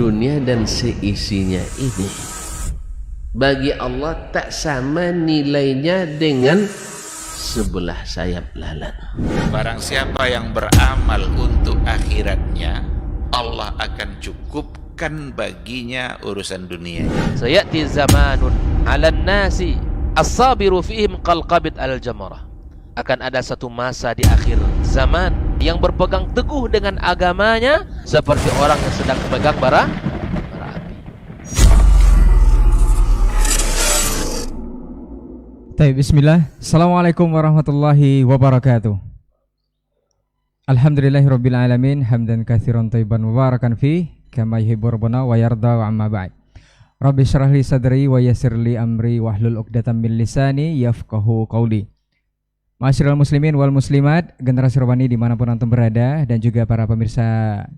dunia dan seisinya ini bagi Allah tak sama nilainya dengan sebelah sayap lalat. Barang siapa yang beramal untuk akhiratnya, Allah akan cukupkan baginya urusan dunia. Sayati zamanun 'alan nasi as-sabiru fihim qalqabit al-jamarah. Akan ada satu masa di akhir zaman yang berpegang teguh dengan agamanya seperti orang yang sedang memegang bara api. Baik, bismillah. Assalamualaikum warahmatullahi wabarakatuh. Alhamdulillahirabbil alamin, hamdan katsiran thayyiban mubarakan fi kama yuhibbu rabbuna wa yarda, wa amma ba'd. Rabbi shrah li sadri wa yassir li amri wahlul 'uqdatam min lisani yafqahu qawli. Ma'asyiral muslimin wal muslimat, generasi Robani dimanapun antum berada, dan juga para pemirsa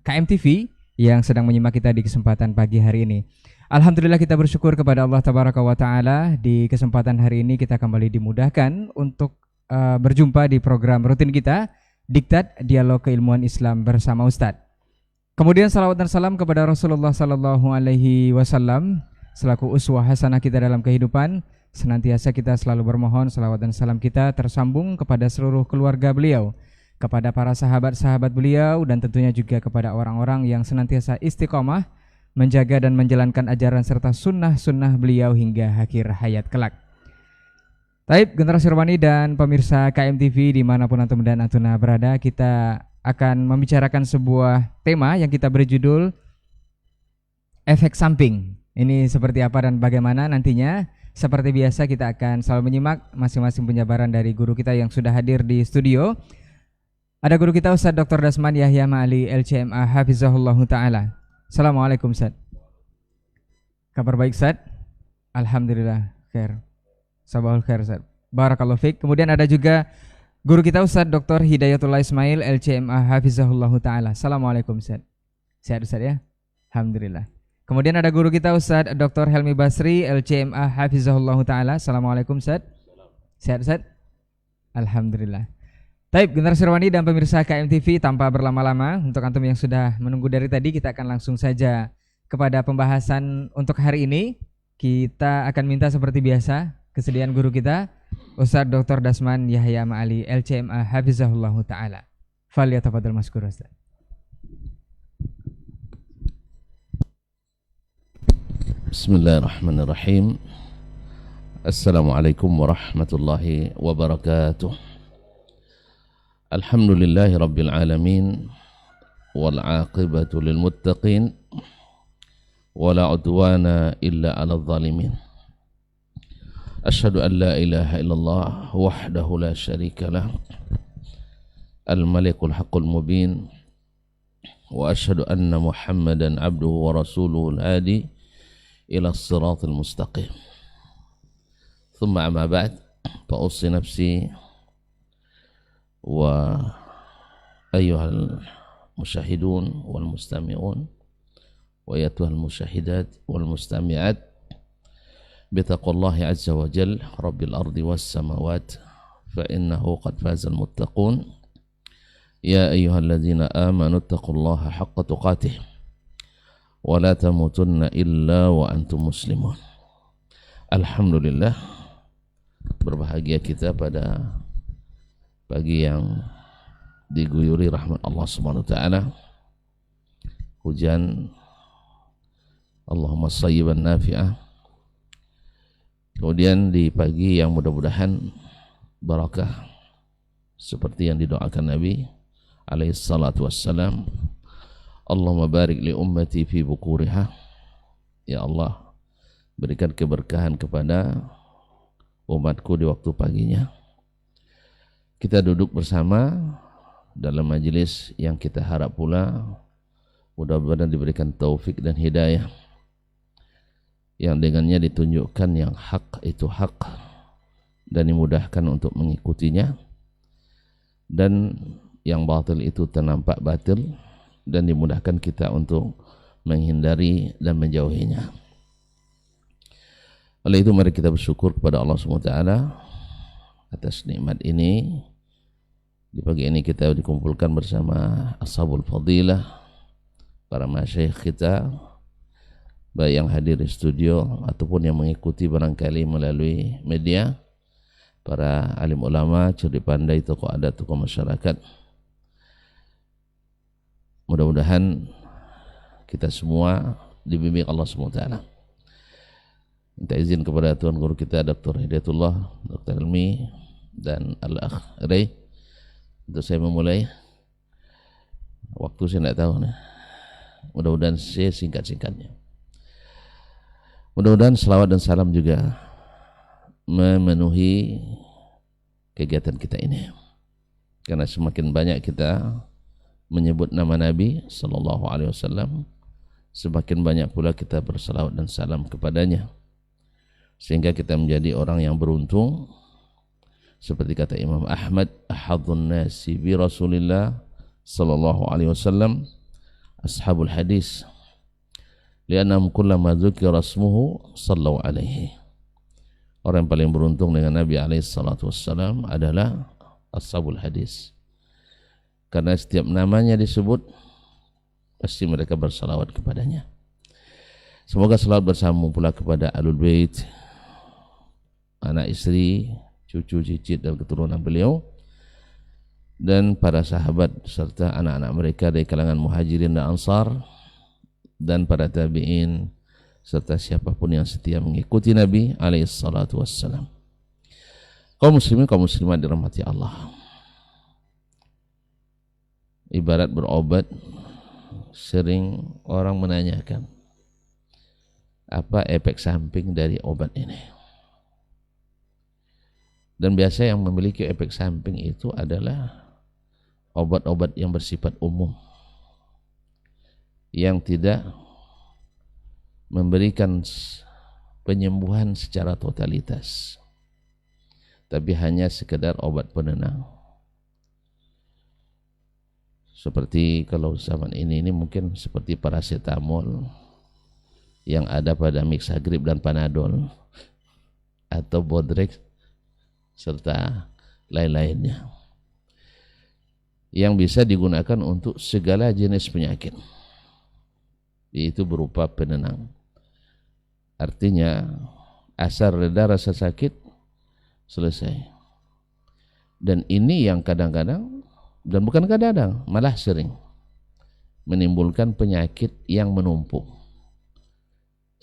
KMTV yang sedang menyimak kita di kesempatan pagi hari ini. Alhamdulillah kita bersyukur kepada Allah Tabaraka wa Ta'ala. Di kesempatan hari ini kita kembali dimudahkan untuk berjumpa di program rutin kita, Diktat Dialog Keilmuan Islam bersama Ustadz. Kemudian salawat dan salam kepada Rasulullah Sallallahu Alaihi Wasallam selaku uswah hasanah kita dalam kehidupan. Senantiasa kita selalu bermohon salawat dan salam kita tersambung kepada seluruh keluarga beliau, kepada para sahabat-sahabat beliau, dan tentunya juga kepada orang-orang yang senantiasa istiqomah menjaga dan menjalankan ajaran serta sunnah-sunnah beliau hingga akhir hayat kelak. Taib, generasi Robani dan pemirsa KMTV dimanapun antum dan antuna berada, kita akan membicarakan sebuah tema yang kita beri judul efek samping. Ini seperti apa dan bagaimana nantinya? Seperti biasa kita akan selalu menyimak masing-masing penjabaran dari guru kita yang sudah hadir di studio. Ada guru kita Ustaz Dr. Dasman Yahya Ma'ali LCMA Hafizahullahu Ta'ala. Assalamualaikum Ustaz. Kabar baik Ustaz? Alhamdulillah khair. Sabahul khair Ustaz. Barakallahu fiik. Kemudian ada juga guru kita Ustaz Dr. Hidayatullah Ismail LCMA Hafizahullahu Ta'ala. Assalamualaikum Ustaz. Sehat Ustaz ya? Alhamdulillah. Kemudian ada guru kita Ustaz Dr. Helmi Basri LCMA Hafizahullahu Ta'ala. Assalamualaikum Ustaz. Sehat Ustaz? Alhamdulillah. Taib, generasi Robani dan pemirsa KMTV, tanpa berlama-lama, untuk antum yang sudah menunggu dari tadi, kita akan langsung saja kepada pembahasan untuk hari ini. Kita akan minta seperti biasa kesediaan guru kita Ustaz Dr. Dasman Yahya Ma'ali LCMA Hafizahullahu Ta'ala. Falyatafadhal maskur Ustaz. Bismillahirrahmanirrahim. Assalamualaikum warahmatullahi wabarakatuh. Alhamdulillahi rabbil alamin, wal aqibatu lil muttaqin, wala udwana illa 'alal zalimin. Asyhadu an la ilaha illallah wahdahu la syarika lah, al malikul haqqul mubin, wa asyhadu anna Muhammadan abduhu wa rasuluhu al hadi ila as-siratal mustaqim. Thumma amma ba'd, fa ussi nafsi wa ayyuhal musyahidun wal mustami'un wa ayyatuhal musyahidat wal mustami'at bitaqwallahi azza wa jal rabbil ardi was samawat fa innahu qad fazal muttaqun ya ayyuhalladzina amanu taqullaha haqqa tuqatih wa la tamutunna illa wa antum muslimun. Alhamdulillah, berbahagia kita pada pagi yang diguyuri rahmat Allah Subhanahu wa taala. Hujan Allahumma shayyiban nafi'ah. Kemudian di pagi yang mudah-mudahan barakah seperti yang didoakan Nabi alaihi salatu wassalam. Allahumma barik li ummati fi bukuriha. Ya Allah, berikan keberkahan kepada umatku di waktu paginya. Kita duduk bersama dalam majelis yang kita harap pula mudah-mudahan diberikan taufik dan hidayah, yang dengannya ditunjukkan yang hak itu hak dan dimudahkan untuk mengikutinya, dan yang batil itu ternampak batil dan dimudahkan kita untuk menghindari dan menjauhinya. Oleh itu mari kita bersyukur kepada Allah SWT atas nikmat ini. Di pagi ini kita dikumpulkan bersama Ashabul Fadilah, para masyayikh kita, baik yang hadir di studio ataupun yang mengikuti barangkali melalui media, para alim ulama, cerdik pandai, tokoh adat, tokoh masyarakat. Mudah-mudahan kita semua dibimbing Allah SWT. Minta izin kepada Tuan Guru kita Dr. Hidayatullah, Dr. Ilmi dan Al-Akh Ray untuk saya memulai. Waktu saya tidak tahu nih. Mudah-mudahan saya singkat-singkatnya. Mudah-mudahan selawat dan salam juga memenuhi kegiatan kita ini. Karena semakin banyak kita menyebut nama Nabi sallallahu alaihi wasallam, semakin banyak pula kita berselawat dan salam kepadanya. Sehingga kita menjadi orang yang beruntung. Seperti kata Imam Ahmad, ahadun nasi bi Rasulillah sallallahu alaihi wasallam ashabul hadis, li'annahum kullama dzukira ismuhu sallu alaihi. Orang yang paling beruntung dengan Nabi alaihi salatu wassalam adalah ashabul hadis, karena setiap namanya disebut pasti mereka bersalawat kepadanya. Semoga salawat bersambung pula kepada Ahlul Bait, anak istri, cucu, cicit dan keturunan beliau, dan para sahabat serta anak-anak mereka dari kalangan muhajirin dan ansar, dan para tabi'in serta siapapun yang setia mengikuti Nabi alaihi salatu wassalam. Kaum muslimin, kaum muslimat dirahmati Allah. Ibarat berobat, sering orang menanyakan apa efek samping dari obat ini. Dan biasa yang memiliki efek samping itu adalah obat-obat yang bersifat umum, yang tidak memberikan penyembuhan secara totalitas, tapi hanya sekedar obat penenang. Seperti kalau zaman ini mungkin seperti paracetamol yang ada pada Mixagrip dan Panadol, atau Bodrex serta lain-lainnya, yang bisa digunakan untuk segala jenis penyakit, yaitu berupa penenang. Artinya asal reda rasa sakit, selesai. Dan ini yang kadang-kadang, dan bukan kadang-kadang, malah sering menimbulkan penyakit yang menumpuk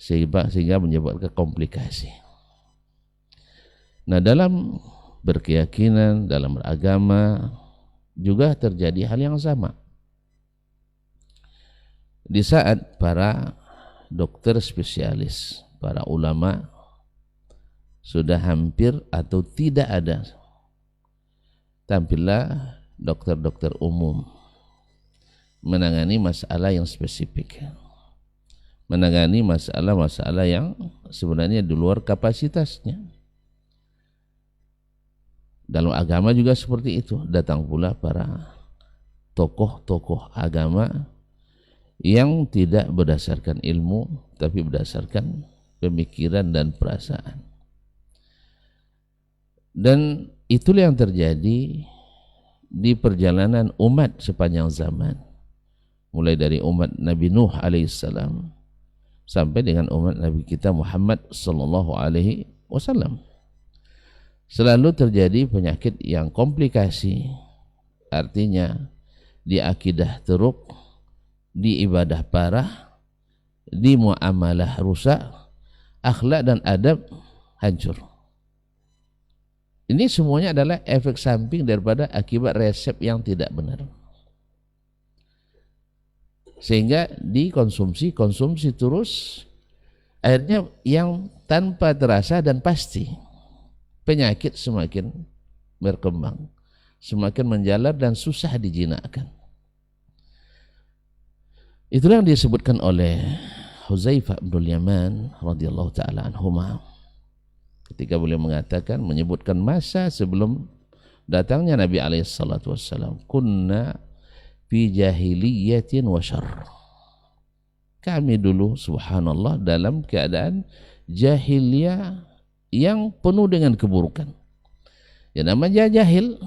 sehingga menyebabkan komplikasi. Nah, dalam berkeyakinan, dalam beragama juga terjadi hal yang sama. Di saat para dokter spesialis, para ulama sudah hampir atau tidak ada, tampillah dokter-dokter umum menangani masalah yang spesifik, menangani masalah-masalah yang sebenarnya di luar kapasitasnya. Dalam agama juga seperti itu. Datang pula para tokoh-tokoh agama yang tidak berdasarkan ilmu, tapi berdasarkan pemikiran dan perasaan. Dan itulah yang terjadi di perjalanan umat sepanjang zaman, mulai dari umat Nabi Nuh alaihissalam sampai dengan umat Nabi kita Muhammad sallallahu alaihi wasallam. Selalu terjadi penyakit yang komplikasi, artinya di akidah teruk, di ibadah parah, di muamalah rusak, akhlak dan adab hancur. Ini semuanya adalah efek samping daripada akibat resep yang tidak benar, sehingga dikonsumsi terus, akhirnya yang tanpa terasa dan pasti penyakit semakin berkembang, semakin menjalar dan susah dijinakkan. Itulah yang disebutkan oleh Huzaifah bin Yaman radhiyallahu taala anhuma ketika beliau mengatakan, menyebutkan masa sebelum datangnya Nabi alaihi salatu wassalam, kunna fi jahiliyatin wa syarr. Kami dulu subhanallah dalam keadaan jahiliyah yang penuh dengan keburukan. Ya, namanya jahil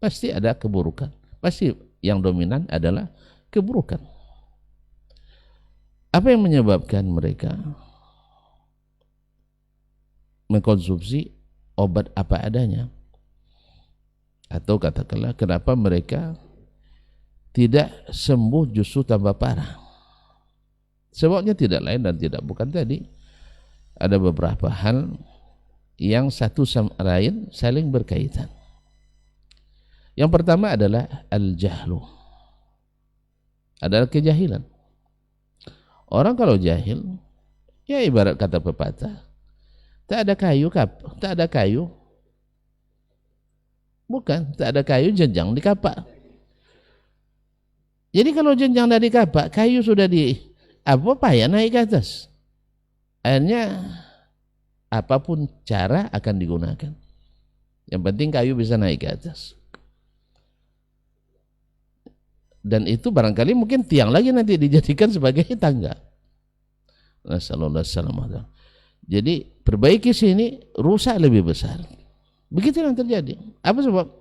pasti ada keburukan, pasti yang dominan adalah keburukan. Apa yang menyebabkan mereka mengkonsumsi obat apa adanya? Atau katakanlah kenapa mereka tidak sembuh justru tambah parah? Sebabnya tidak lain dan tidak bukan tadi. Ada beberapa hal yang satu sama lain saling berkaitan. Yang pertama adalah al-jahlu, adalah kejahilan. Orang kalau jahil, ya ibarat kata pepatah, tak ada kayu, bukan, tak ada kayu jenjang di kapak. Jadi kalau jenjang dari kapak, kayu sudah payah naik ke atas. Akhirnya apapun cara akan digunakan. Yang penting kayu bisa naik ke atas. Dan itu barangkali mungkin tiang lagi nanti dijadikan sebagai tangga. Nasallallahu. Jadi perbaiki sini, rusak lebih besar. Begitu yang terjadi. Apa sebab?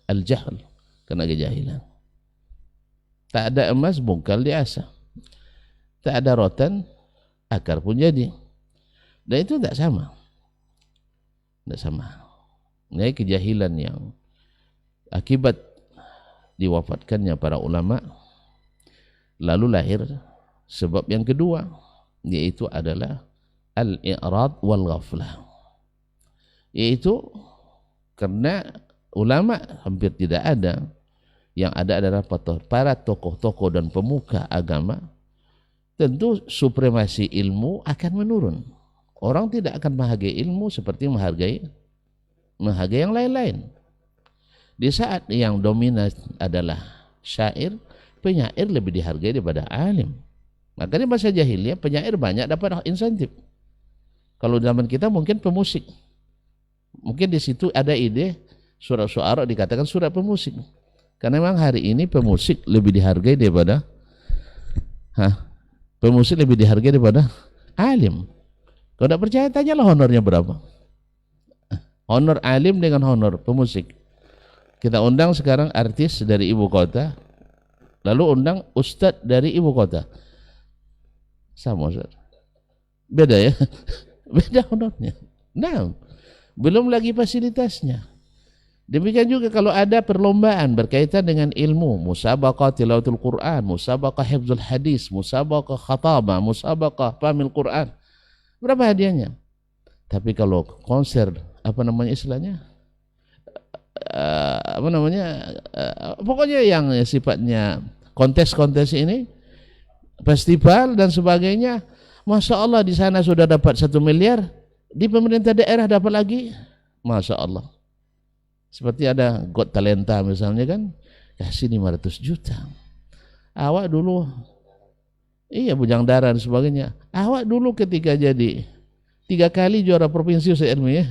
Al-jahl, karena kejahilan. Tak ada emas, bongkal diasah. Tak ada rotan, akar pun jadi. Dan itu tak sama. Tak sama. Ini kejahilan yang akibat diwafatkannya para ulama, lalu lahir sebab yang kedua, yaitu adalah al-i'rad wal ghaflah, yaitu karena ulama hampir tidak ada, yang ada adalah para tokoh-tokoh dan pemuka agama. Tentu supremasi ilmu akan menurun. Orang tidak akan menghargai ilmu seperti menghargai yang lain-lain. Di saat yang dominan adalah syair, penyair lebih dihargai daripada alim. Makanya masa jahiliyah penyair banyak dapat insentif. Kalau zaman kita mungkin pemusik. Mungkin di situ ada ide surat syu'ara dikatakan surat pemusik. Karena memang hari ini pemusik lebih dihargai daripada alim. Kalau tidak percaya tanyalah honornya berapa. Honor alim dengan honor pemusik. Kita undang sekarang artis dari ibu kota, lalu undang ustadz dari ibu kota. Sama Ustaz. Beda ya? Beda honornya. Nah, belum lagi fasilitasnya. Demikian juga kalau ada perlombaan berkaitan dengan ilmu, musabaqah tilawatul Quran, musabaqah hifdzul hadis, musabaqah khatabah, musabaqah pahmil Quran. Berapa hadiahnya? Tapi kalau konser, pokoknya yang sifatnya kontes-kontes ini, festival dan sebagainya, Masya Allah di sana sudah dapat 1 miliar, di pemerintah daerah dapat lagi, Masya Allah. Seperti ada Got Talenta misalnya kan, kasih 500 juta. Awak dulu, iya bujang darah dan sebagainya, awak dulu ketika jadi 3 kali juara provinsi Ustaz Ilmi ya,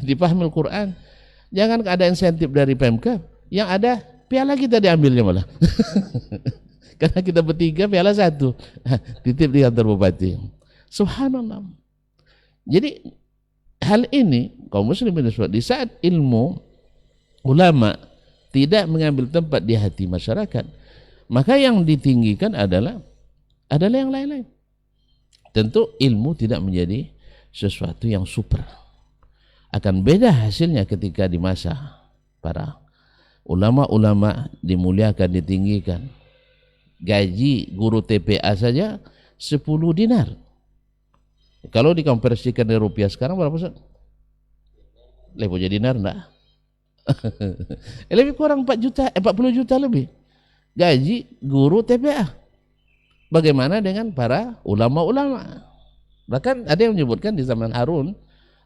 di pahmil Quran, jangan ada insentif dari Pemkab, yang ada piala kita diambilnya malah. Karena kita bertiga piala 1 titip di kantor bupati. Subhanallah. Jadi hal ini kaum muslimin di saat ilmu ulama tidak mengambil tempat di hati masyarakat, maka yang ditinggikan adalah yang lain-lain. Tentu ilmu tidak menjadi sesuatu yang super. Akan beda hasilnya ketika di masa para ulama-ulama dimuliakan, ditinggikan. Gaji guru TPA saja 10 dinar. Kalau dikonversikan dari rupiah sekarang berapa Ustaz? Lebih jadi dinar enggak? Lebih kurang 40 juta lebih. Gaji guru TPA. Bagaimana dengan para ulama-ulama? Bahkan ada yang menyebutkan di zaman Harun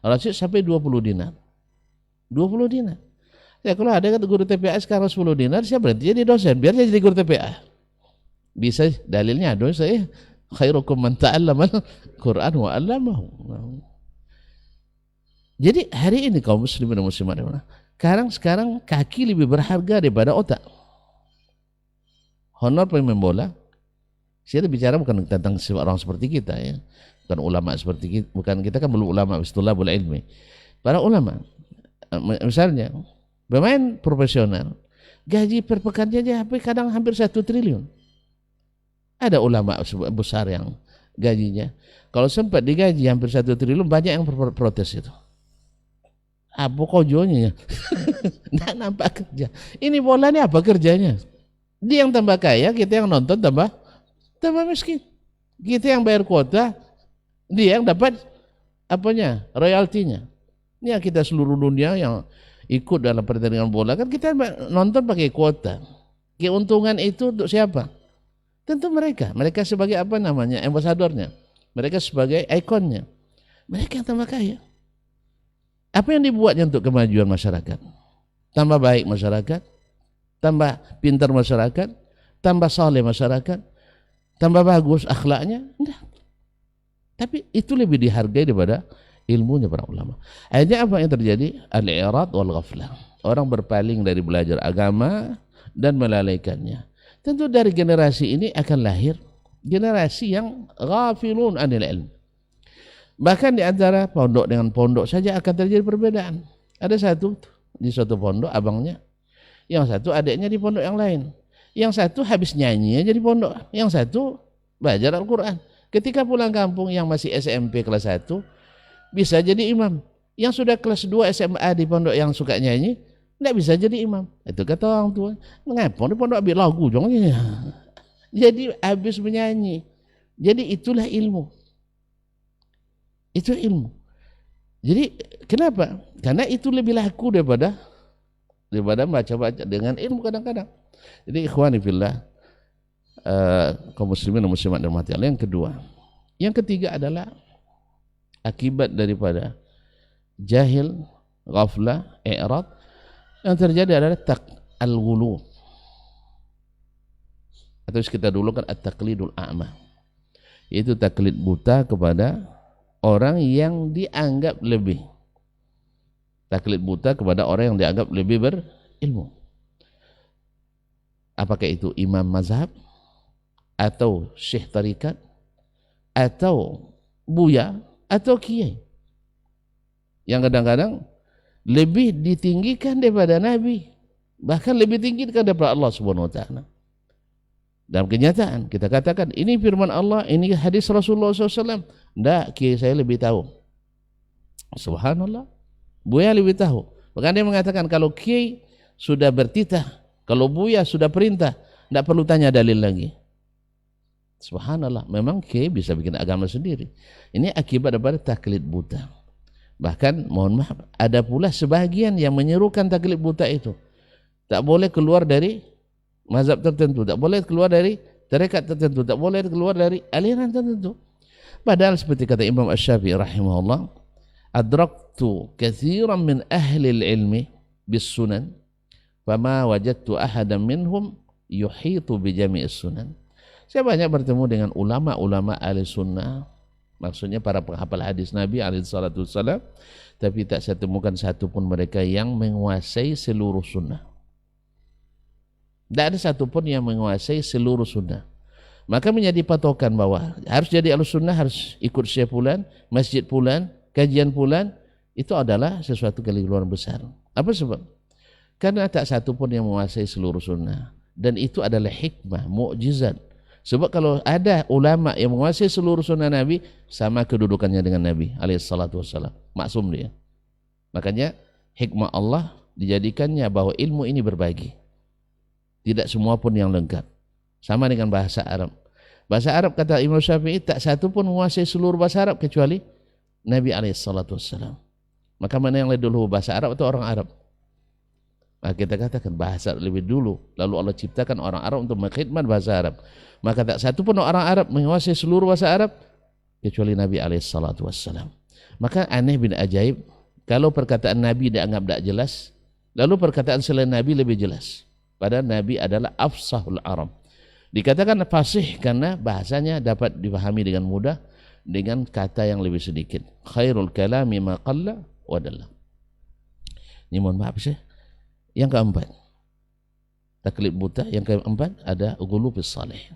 Rasyid sampai 20 dinar. 20 dinar. Ya kalau ada guru TPA sekarang 10 dinar, saya berhenti jadi dosen, biar saya jadi guru TPA. Bisa dalilnya ada saya khairukum man ta'allama al-Qur'an wa 'allamahu. Jadi hari ini kaum muslimin dan muslimat, sekarang kaki lebih berharga daripada otak. Honor pemain bola, saya bicara bukan tentang orang seperti kita ya, bukan ulama seperti kita, bukan kita kan belum ulama istulabul ilmi. Para ulama, misalnya pemain profesional, gaji per pekannya aja kadang hampir 1 triliun. Ada ulama besar yang gajinya. Kalau sempat digaji hampir 1 triliun, banyak yang protes itu. Apa kojonya? Nggak nampak kerja. Ini bola ini apa kerjanya? Dia yang tambah kaya, kita yang nonton tambah miskin. Kita yang bayar kuota, dia yang dapat apanya? Royaltinya. Ini yang kita seluruh dunia yang ikut dalam pertandingan bola, kan kita nonton pakai kuota. Keuntungan itu untuk siapa? Tentu mereka. Mereka sebagai apa namanya? Ambasadornya. Mereka sebagai ikonnya. Mereka yang tambah kaya. Apa yang dibuatnya untuk kemajuan masyarakat? Tambah baik masyarakat, tambah pintar masyarakat, tambah saleh masyarakat, tambah bagus akhlaknya? Enggak. Tapi itu lebih dihargai daripada ilmunya para ulama. Akhirnya apa yang terjadi? Al-i'rad wal ghaflah. Orang berpaling dari belajar agama dan melalaikannya. Tentu dari generasi ini akan lahir generasi yang ghafilun anil ilm. Bahkan di antara pondok dengan pondok saja akan terjadi perbedaan. Ada satu di suatu pondok abangnya, yang satu adiknya di pondok yang lain. Yang satu habis nyanyi aja di pondok, yang satu belajar Al-Quran. Ketika pulang kampung yang masih SMP kelas 1 bisa jadi imam. Yang sudah kelas 2 SMA di pondok yang suka nyanyi tidak bisa jadi imam. Itu kata orang tua, mengapa di pondok ambil lagu jangan. Jadi habis menyanyi. Jadi itulah ilmu. Itu ilmu. Jadi kenapa? Karena itu lebih laku daripada baca-baca dengan ilmu kadang-kadang. Jadi ikhwani fillah, kaum muslimin dan muslimat dan mati Allah. Yang kedua, yang ketiga adalah akibat daripada jahil, ghaflah, i'rad yang terjadi adalah al-ghulu, atau kita dulu kan at-taqlidul a'ma, yaitu taklid buta kepada orang yang dianggap lebih. Taklid buta kepada orang yang dianggap lebih berilmu. Apakah itu imam mazhab, atau syekh tarikat, atau buya, atau kiai, yang kadang-kadang lebih ditinggikan daripada Nabi, bahkan lebih tinggi daripada Allah Subhanahu wa taala. Dalam kenyataan kita katakan ini firman Allah, ini hadis Rasulullah SAW. Tidak, kiai saya lebih tahu. Subhanallah, buya lebih tahu. Bahkan dia mengatakan kalau kiai sudah bertitah, kalau buya sudah perintah, tidak perlu tanya dalil lagi. Subhanallah, memang kiai bisa bikin agama sendiri. Ini akibat daripada taklid buta. Bahkan mohon maaf, ada pula sebagian yang menyerukan taklid buta itu. Tak boleh keluar dari mazhab tertentu, tak boleh keluar dari tarekat tertentu, tak boleh keluar dari aliran tertentu. Padahal seperti kata Imam Asy-Syafi'i rahimahullah, adraktu katsiran min ahli al-ilmi bis sunan fama wajadtu ahadan minhum yuhitu bi jami'is sunan. Saya banyak bertemu dengan ulama-ulama ahli sunnah, maksudnya para penghafal hadis Nabi alaihi salatu wassalam, tapi tak saya temukan satu pun mereka yang menguasai seluruh sunnah. Tidak ada satupun yang menguasai seluruh sunnah. Maka menjadi patokan bahwa harus jadi ahlu sunnah, harus ikut syekh fulan, masjid fulan, kajian fulan, itu adalah sesuatu keliruan besar. Apa sebab? Karena tak satupun yang menguasai seluruh sunnah. Dan itu adalah hikmah, mukjizat. Sebab kalau ada ulama yang menguasai seluruh sunnah Nabi, sama kedudukannya dengan Nabi alaihissalatu wassalam. Maksum dia. Makanya hikmah Allah dijadikannya bahwa ilmu ini berbagi. Tidak semua pun yang lengkap. Sama dengan bahasa Arab. Bahasa Arab kata Imam Syafi'i, tak satu pun menguasai seluruh bahasa Arab kecuali Nabi SAW. Maka mana yang lebih dulu, bahasa Arab atau orang Arab? Maka kita katakan bahasa Arab lebih dulu. Lalu Allah ciptakan orang Arab untuk mengkhidmat bahasa Arab. Maka tak satu pun orang Arab menguasai seluruh bahasa Arab kecuali Nabi SAW. Maka aneh bin ajaib, kalau perkataan Nabi dianggap tak jelas, lalu perkataan selain Nabi lebih jelas. Padahal Nabi adalah afsahul Arab. Dikatakan fasih karena bahasanya dapat dipahami dengan mudah dengan kata yang lebih sedikit. Khairul kalami ma qalla wa dalla. Ini mohon maaf sih. Yang keempat, taklid buta. Yang keempat ada ghulu fis salih.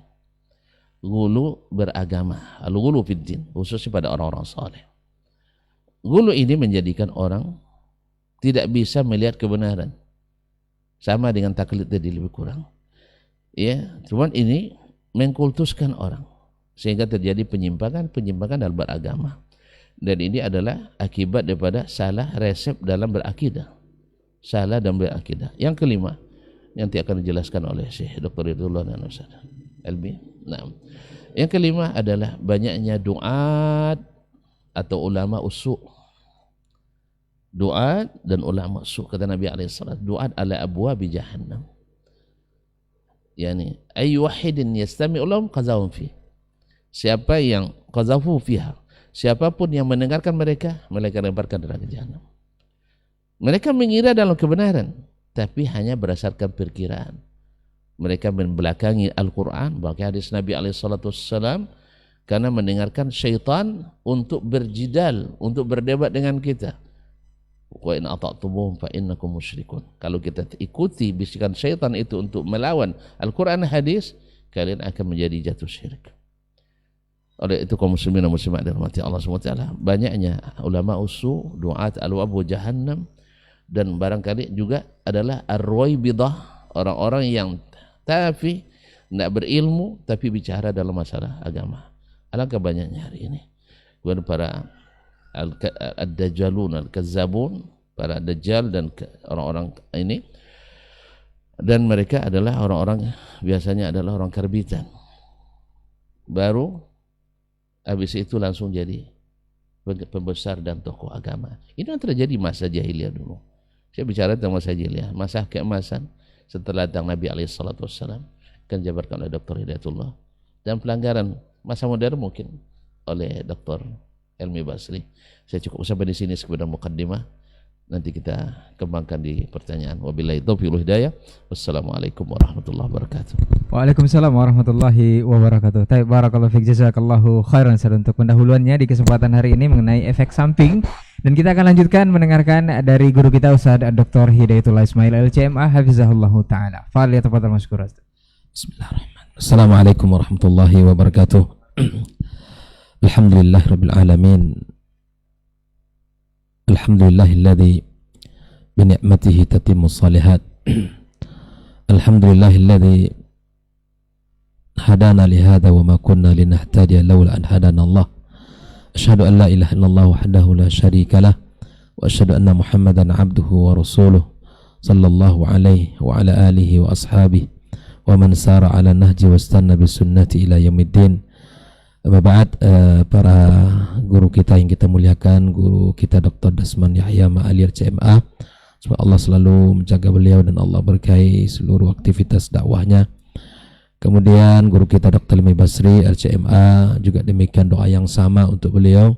Ghulu beragama, al-ghulu fid din, khususnya pada orang-orang saleh. Ghulu ini menjadikan orang tidak bisa melihat kebenaran. Sama dengan taklid tadi lebih kurang. Ya, cuman ini mengkultuskan orang. sehingga terjadi penyimpangan dalam beragama. Dan ini adalah akibat daripada salah resep dalam berakidah. Salah dalam berakidah. Yang kelima, nanti akan dijelaskan oleh Syekh Dr. Ridullah dan Ustaz Elmi. Nah, yang kelima adalah banyaknya duat atau ulama usu'. Duat dan ulama usu', kata Nabi alaihissalam, duat ala abwabi jahannam. Yani ay wahidin yastami'u lahum qazawun fi. Siapa yang qazafu fiha, siapapun yang mendengarkan mereka lemparkan neraka jahanam. Mereka mengira dalam kebenaran, tapi hanya berdasarkan perkiraan. Mereka membelakangi Al-Quran, bahkan hadis Nabi alaihissalam, karena mendengarkan syaitan untuk berjidal, untuk berdebat dengan kita. Wa in ata'tumuhum fa innakum musyrikun. Kalau kita ikuti bisikan syaitan itu untuk melawan Al-Quran hadis, kalian akan menjadi jatuh syirik. Oleh itu kaum muslimin dan muslimat dirahmati Allah SWT, banyaknya ulama usu, duat al-wabu jahannam, dan barangkali juga adalah ar-ruwaibidah, orang-orang yang tafi, tidak berilmu tapi bicara dalam masalah agama. Alangkah banyaknya hari ini. Kemudian para ad-dajjalun, al-kazzabun, para dajjal dan orang-orang ini, dan mereka adalah orang-orang, biasanya adalah orang karbitan, baru habis itu langsung jadi pembesar dan tokoh agama. Ini yang terjadi masa jahiliyah dulu. Saya bicara tentang masa jahiliyah, masa keemasan setelah datang Nabi alaihissalatu wassalam, akan dijabarkan oleh Dr. Hidayatullah, dan pelanggaran masa modern mungkin oleh Dr. Elmi Basri. Saya cukup sampai di sini sekedar mukaddimah. Nanti kita kembangkan di pertanyaan. Wabillahi taufiq wal hidayah. Wassalamualaikum warahmatullahi wabarakatuh. Waalaikumsalam warahmatullahi wabarakatuh. Baik, barakallahu fiik, jazakallahu khairan untuk pendahuluannya di kesempatan hari ini mengenai efek samping. Dan kita akan lanjutkan mendengarkan dari guru kita Ustaz Dr. Hidayatullah Ismail LCMA hafizahullahu taala. Falyatafadhal mashkura. Bismillahirrahmanirrahim. Assalamualaikum warahmatullahi wabarakatuh. Alhamdulillahirabbil alamin. Alhamdulillahilladzi bi ni'matihi tatimmus shalihat. Alhamdulillahilladzi hadana li hadza wa ma kunna linahtadiya laula an hadana Allah. Asyhadu an la ilaha illallah wahdahu la syarika lah wa asyhadu anna Muhammadan abduhu wa rasuluh sallallahu alaihi wa ala alihi wa ashabihi wa man sara ala nahji wastanna bi sunnati ila yaumiddin. Amma ba'd, para guru kita yang kita muliakan, guru kita Dr. Dasman Yahya Ma'ali RCMA, semoga Allah selalu menjaga beliau dan Allah berkahi seluruh aktivitas dakwahnya. Kemudian guru kita Dr. Elmi Basri RCMA, juga demikian doa yang sama untuk beliau.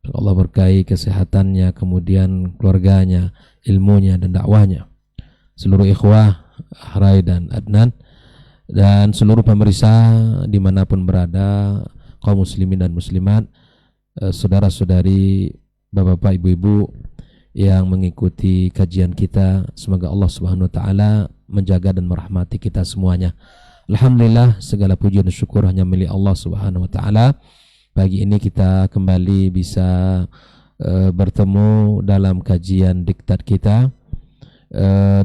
Allah berkahi kesehatannya, kemudian keluarganya, ilmunya dan dakwahnya. Seluruh ikhwah Ahrai dan Adnan dan seluruh pemirsa dimanapun berada, kaum muslimin dan muslimat, saudara-saudari, bapak-bapak, ibu-ibu yang mengikuti kajian kita, semoga Allah Subhanahu wa taala menjaga dan merahmati kita semuanya. Alhamdulillah, segala puji dan syukur hanya milik Allah Subhanahu wa taala. Pagi ini kita kembali bisa bertemu dalam kajian diktat kita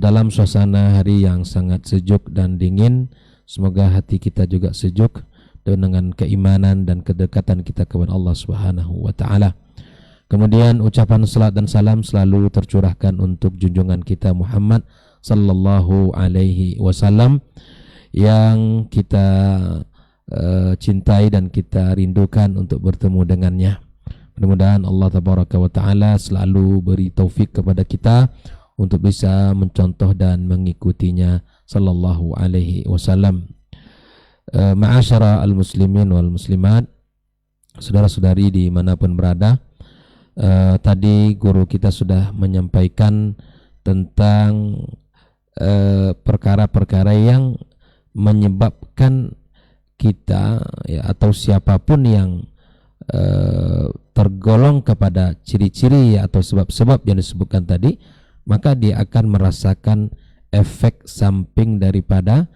dalam suasana hari yang sangat sejuk dan dingin. Semoga hati kita juga sejuk dengan keimanan dan kedekatan kita kepada Allah Subhanahu wa taala. Kemudian ucapan salat dan salam selalu tercurahkan untuk junjungan kita Muhammad sallallahu alaihi wasallam yang kita cintai dan kita rindukan untuk bertemu dengannya. Mudah-mudahan Allah tabaraka wa taala selalu beri taufik kepada kita untuk bisa mencontoh dan mengikutinya sallallahu alaihi wasallam. Ma'asyara al-muslimin wal muslimat, saudara-saudari dimanapun berada, tadi guru kita sudah menyampaikan tentang perkara-perkara yang menyebabkan kita ya, atau siapapun yang tergolong kepada ciri-ciri ya, atau sebab-sebab yang disebutkan tadi, maka dia akan merasakan efek samping daripada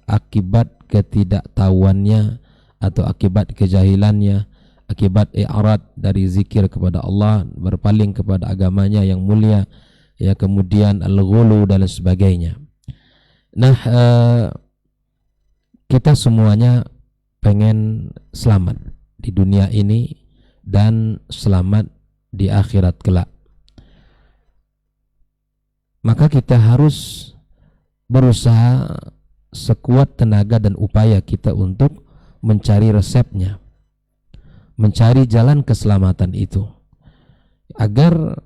akibat ketidaktahuannya atau akibat kejahilannya, akibat i'rad dari zikir kepada Allah, berpaling kepada agamanya yang mulia, ya, kemudian al-ghulu dan sebagainya. Nah, kita semuanya pengen selamat di dunia ini dan selamat di akhirat kelak, maka kita harus berusaha sekuat tenaga dan upaya kita untuk mencari resepnya, mencari jalan keselamatan itu, agar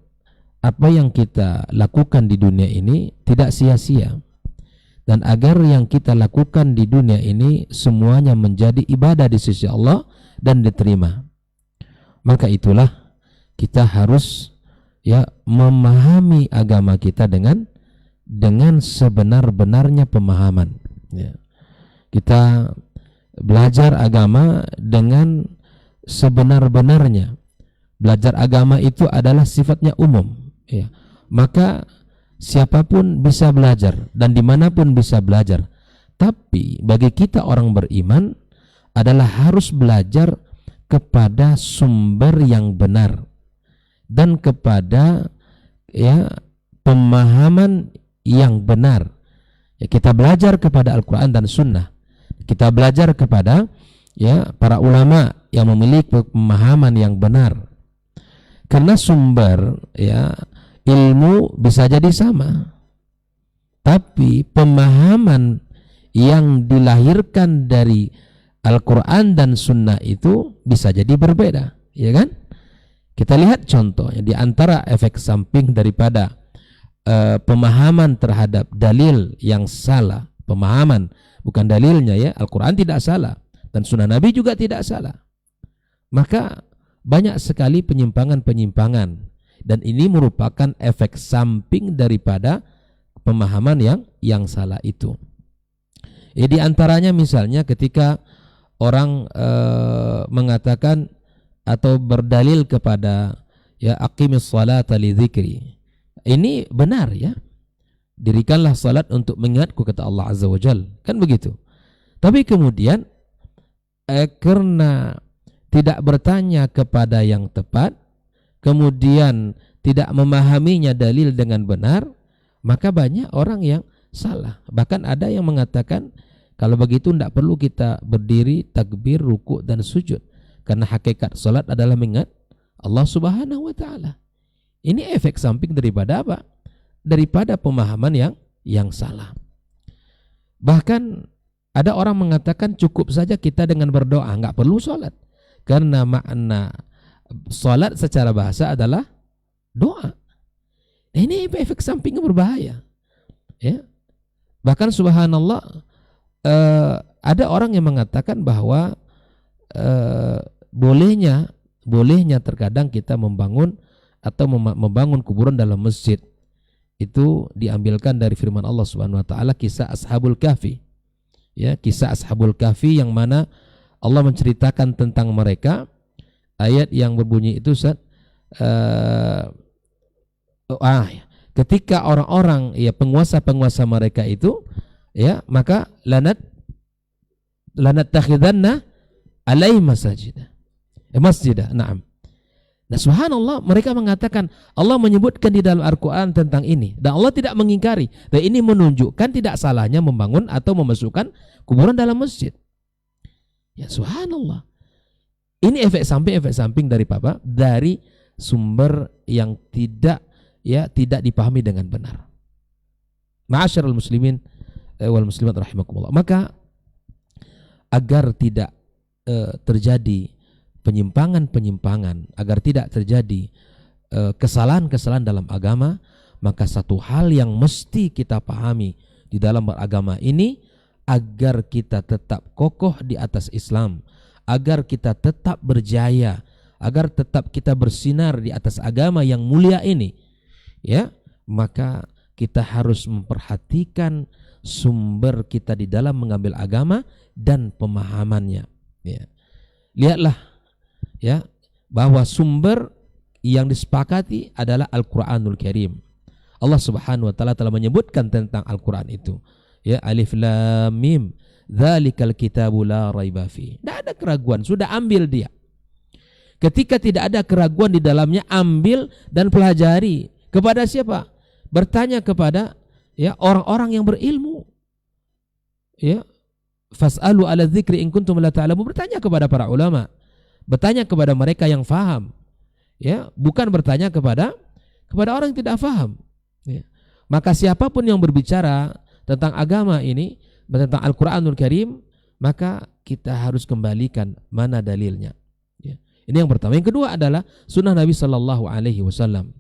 apa yang kita lakukan di dunia ini tidak sia-sia, dan agar yang kita lakukan di dunia ini semuanya menjadi ibadah di sisi Allah dan diterima. Maka itulah kita harus memahami agama kita dengan sebenar-benarnya pemahaman. Kita belajar agama dengan sebenar-benarnya. Belajar agama itu adalah sifatnya umum. Maka siapapun bisa belajar dan dimanapun bisa belajar. Tapi bagi kita orang beriman adalah harus belajar kepada sumber yang benar dan kepada pemahaman yang benar. Kita belajar kepada Al-Quran dan Sunnah. Kita belajar kepada para ulama yang memiliki pemahaman yang benar. Karena sumber ilmu bisa jadi sama, tapi pemahaman yang dilahirkan dari Al-Quran dan Sunnah itu bisa jadi berbeda, ya kan? Kita lihat contohnya di antara efek samping daripada pemahaman terhadap dalil yang salah, pemahaman bukan dalilnya Al-Quran tidak salah dan Sunnah Nabi juga tidak salah. Maka banyak sekali penyimpangan-penyimpangan, dan ini merupakan efek samping daripada pemahaman yang salah itu. Di antaranya misalnya ketika orang mengatakan atau berdalil kepada aqimis salata li dzikri. Ini benar dirikanlah salat untuk mengingatku, kata Allah Azza wa Jalla, kan begitu. Tapi kemudian karena tidak bertanya kepada yang tepat, kemudian tidak memahaminya dalil dengan benar, maka banyak orang yang salah. Bahkan ada yang mengatakan kalau begitu tidak perlu kita berdiri, takbir, ruku dan sujud, karena hakikat salat adalah mengingat Allah Subhanahu wa taala. Ini efek samping daripada apa? Daripada pemahaman yang salah. Bahkan ada orang mengatakan cukup saja kita dengan berdoa, nggak perlu salat. Karena makna salat secara bahasa adalah doa. Ini efek samping yang berbahaya. Bahkan subhanallah, ada orang yang mengatakan bahwa bolehnya terkadang kita membangun atau membangun kuburan dalam masjid. Itu diambilkan dari firman Allah Subhanahu wa taala, kisah Ashabul Kahfi. Kisah Ashabul Kahfi yang mana Allah menceritakan tentang mereka. Ayat yang berbunyi itu ketika orang-orang penguasa-penguasa mereka itu maka lanat takhidanna alaihi masjidah. Na'am. Nah, subhanallah, mereka mengatakan Allah menyebutkan di dalam Al-Quran tentang ini dan Allah tidak mengingkari. Dan ini menunjukkan tidak salahnya membangun atau memasukkan kuburan dalam masjid. Ya subhanallah. Ini efek samping dari apa? Dari sumber yang tidak dipahami dengan benar. Ma'asyiral muslimin wal muslimat rahimakumullah. Maka agar tidak terjadi penyimpangan-penyimpangan, agar tidak terjadi kesalahan-kesalahan dalam agama, maka satu hal yang mesti kita pahami di dalam beragama ini, agar kita tetap kokoh di atas Islam, agar kita tetap berjaya, agar tetap kita bersinar di atas agama yang mulia ini, maka kita harus memperhatikan sumber kita di dalam mengambil agama dan pemahamannya. Lihatlah bahwa sumber yang disepakati adalah Al-Quranul Karim. Allah Subhanahu wa taala telah menyebutkan tentang Al-Quran itu. Alif Lam Mim, dzalikal kitabu la raiba fi. Tidak ada keraguan, sudah ambil dia. Ketika tidak ada keraguan di dalamnya, ambil dan pelajari. Kepada siapa? Bertanya kepada orang-orang yang berilmu. Fas'alu ala dzikri in kuntum la ta'lamun. Bertanya kepada para ulama, bertanya kepada mereka yang faham, ya, bukan bertanya kepada orang yang tidak faham, ya. Maka siapapun yang berbicara tentang agama ini, tentang Al-Qur'anul Karim, maka kita harus kembalikan mana dalilnya, ya. Ini yang pertama. Yang kedua adalah sunnah Nabi sallallahu alaihi wasallam,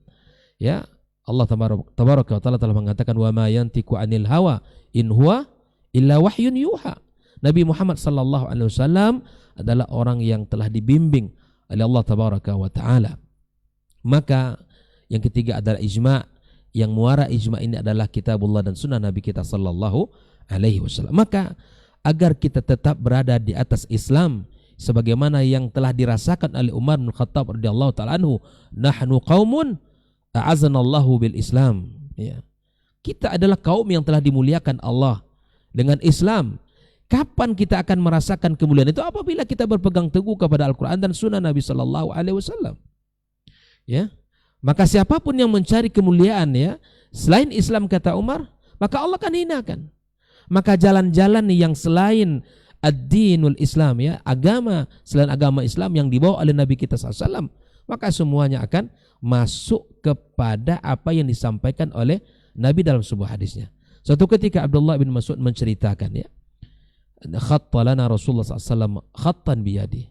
ya. Allah tabaraka wa taala telah mengatakan, wa ma yantiqu anil hawa in huwa illa wahyun yuha. Nabi Muhammad sallallahu alaihi wasallam adalah orang yang telah dibimbing oleh Allah tabaraka wa taala. Maka yang ketiga adalah ijma'. Yang muara ijma' ini adalah kitabullah dan sunnah Nabi kita sallallahu alaihi wasallam. Maka agar kita tetap berada di atas Islam sebagaimana yang telah dirasakan oleh Umar bin Khattab radhiyallahu taala anhu, nahnu qaumun a'azzanallahu bil Islam, ya. Kita adalah kaum yang telah dimuliakan Allah dengan Islam. Kapan kita akan merasakan kemuliaan itu? Apabila kita berpegang teguh kepada Al-Quran dan sunnah Nabi sallallahu alaihi wasallam, ya. Maka siapapun yang mencari kemuliaan, ya, selain Islam, kata Umar, maka Allah akan hinakan. Maka jalan-jalan yang selain ad-dinul Islam, ya, agama selain agama Islam yang dibawa oleh Nabi kita SAW, maka semuanya akan masuk kepada apa yang disampaikan oleh Nabi dalam sebuah hadisnya. Suatu ketika Abdullah bin Mas'ud menceritakan, ya, khatta lana Rasulullah SAW khattan biyadi.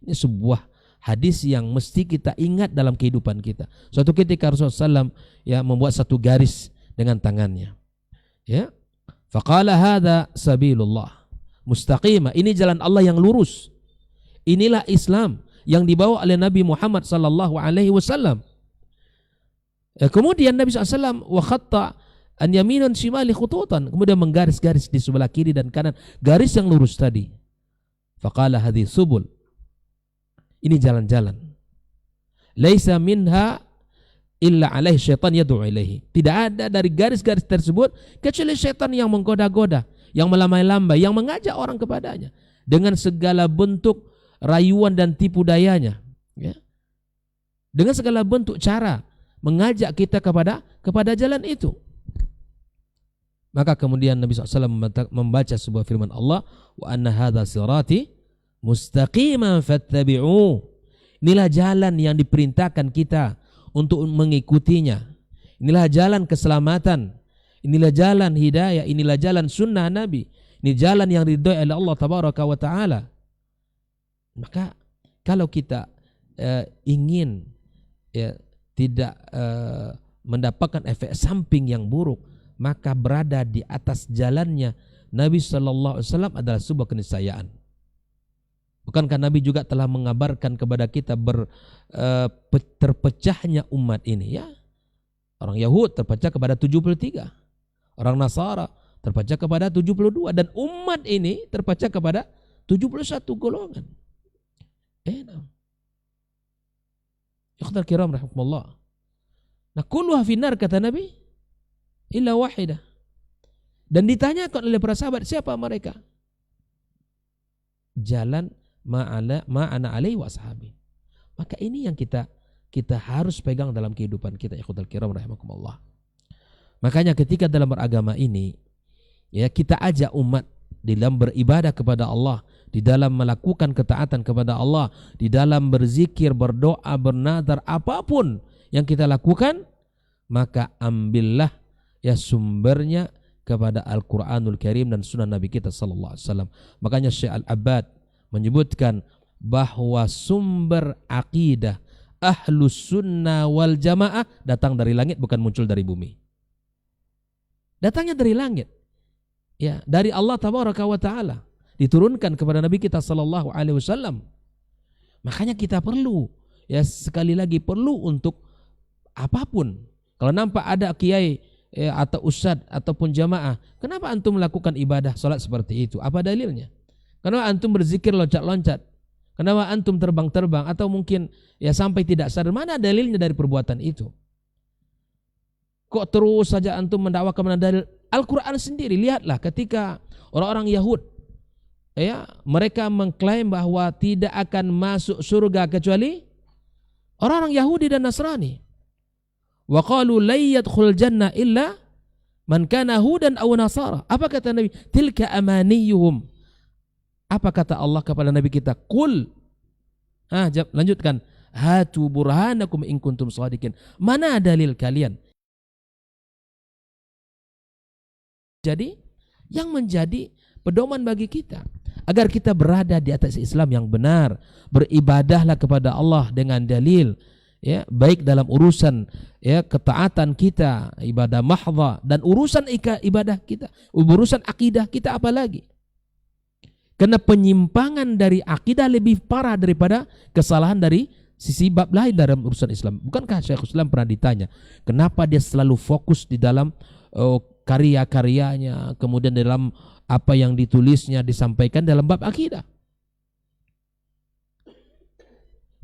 Ini sebuah hadis yang mesti kita ingat dalam kehidupan kita. Suatu ketika Rasulullah SAW, ya, membuat satu garis dengan tangannya, ya, faqala hadza sabilullah mustaqimah. Ini jalan Allah yang lurus. Inilah Islam yang dibawa oleh Nabi Muhammad sallallahu alaihi wasallam. Kemudian Nabi SAW wa khatta an yaminan shimali khututan, kemudian menggaris-garis di sebelah kiri dan kanan garis yang lurus tadi. Faqala hadhihi subul, ini jalan-jalan. Laisa minha illa alaihi syaitan yad'u ilaihi. Tidak ada dari garis-garis tersebut kecuali syaitan yang menggoda-goda, yang melambai-lambai, yang mengajak orang kepadanya dengan segala bentuk rayuan dan tipu dayanya, ya. Dengan segala bentuk cara mengajak kita kepada jalan itu. Maka kemudian Nabi SAW membaca sebuah firman Allah, wa anna hadza sirati mustaqiman fattabi'u. Inilah jalan yang diperintahkan kita untuk mengikutinya. Inilah jalan keselamatan. Inilah jalan hidayah. Inilah jalan sunnah Nabi. Ini jalan yang diridhoi oleh Allah tabaraka wa taala. Maka kalau kita ingin, ya, tidak mendapatkan efek samping yang buruk, maka berada di atas jalannya Nabi sallallahu alaihi wasallam adalah sebuah keniscayaan. Bukankah Nabi juga telah mengabarkan kepada kita terpecahnya umat ini, ya? Orang Yahud terpecah kepada 73, orang Nasara terpecah kepada 72, dan umat ini terpecah kepada 71 golongan. Ikhtar kiram rahmatullah. Nah, kulluha finnar, kata Nabi, illa wahidah. Dan ditanyakan oleh para sahabat, siapa mereka? Jalan ma'ana alaihi wa ashabi. Maka ini yang kita harus pegang dalam kehidupan kita, ikhtar kiram rahimakumullah. Makanya ketika dalam beragama ini, ya, kita ajak umat di dalam beribadah kepada Allah, di dalam melakukan ketaatan kepada Allah, di dalam berzikir, berdoa, bernadar, apapun yang kita lakukan, maka ambillah, ya, sumbernya kepada Al-Quranul Karim dan sunnah Nabi kita sallallahu alaihi wasallam. Makanya Syekh Al-Abbad menyebutkan bahwa sumber akidah Ahlus Sunnah wal Jamaah datang dari langit, bukan muncul dari bumi. Datangnya dari langit, ya, dari Allah tabaraka wa taala, diturunkan kepada Nabi kita sallallahu alaihi wasallam. Makanya kita perlu, ya, sekali lagi perlu untuk apapun. Kalau nampak ada kiai, ya, atau ustadz ataupun jamaah, kenapa antum melakukan ibadah salat seperti itu? Apa dalilnya? Kenapa antum berzikir loncat-loncat? Kenapa antum terbang-terbang? Atau mungkin, ya, sampai tidak sadar? Mana dalilnya dari perbuatan itu? Kok terus saja antum mendakwakan mana dalil? Al-Quran sendiri, lihatlah ketika orang-orang Yahud, ya, mereka mengklaim bahwa tidak akan masuk surga kecuali orang-orang Yahudi dan Nasrani. Wa qalu la yadkhul jannah illa man kana hudan aw nasara. Apa kata Nabi? Tilka amaniyuhum Apa kata Allah kepada Nabi kita? Qul. Lanjutkan. Hatu burhanakum in kuntum shadiqin. Mana dalil kalian? Jadi yang menjadi pedoman bagi kita agar kita berada di atas Islam yang benar, beribadahlah kepada Allah dengan dalil, ya, baik dalam urusan ya ketaatan kita, ibadah mahdha, dan urusan ibadah kita, urusan akidah kita apalagi. Karena penyimpangan dari akidah lebih parah daripada kesalahan dari sisi bab lain dalam urusan Islam. Bukankah Syekhul Islam pernah ditanya, kenapa dia selalu fokus di dalam karya-karyanya, kemudian dalam apa yang ditulisnya disampaikan dalam bab akidah?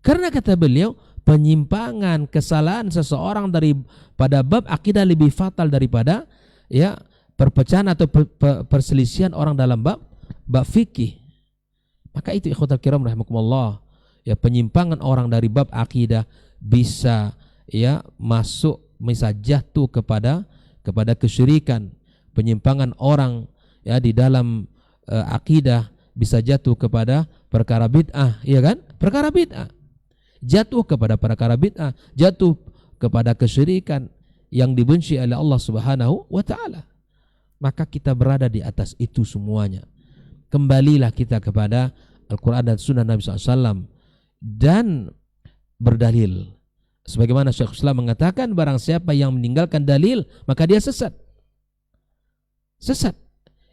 Karena kata beliau, penyimpangan, kesalahan seseorang pada bab akidah lebih fatal daripada ya perpecahan atau perselisihan orang dalam bab fikih. Maka itu ikhwatal kiram rahimakumullah, ya, penyimpangan orang dari bab akidah bisa ya masuk, bisa jatuh kepada kesyirikan. Penyimpangan orang ya di dalam akidah bisa jatuh kepada perkara bid'ah, ya kan? Perkara bid'ah. Jatuh kepada perkara bid'ah, jatuh kepada kesyirikan yang dibenci oleh Allah Subhanahu wa taala. Maka kita berada di atas itu semuanya. Kembalilah kita kepada Al-Quran dan Sunnah Nabi SAW dan berdalil. Sebagaimana Syekhul Islam mengatakan, barang siapa yang meninggalkan dalil maka dia sesat. Sesat.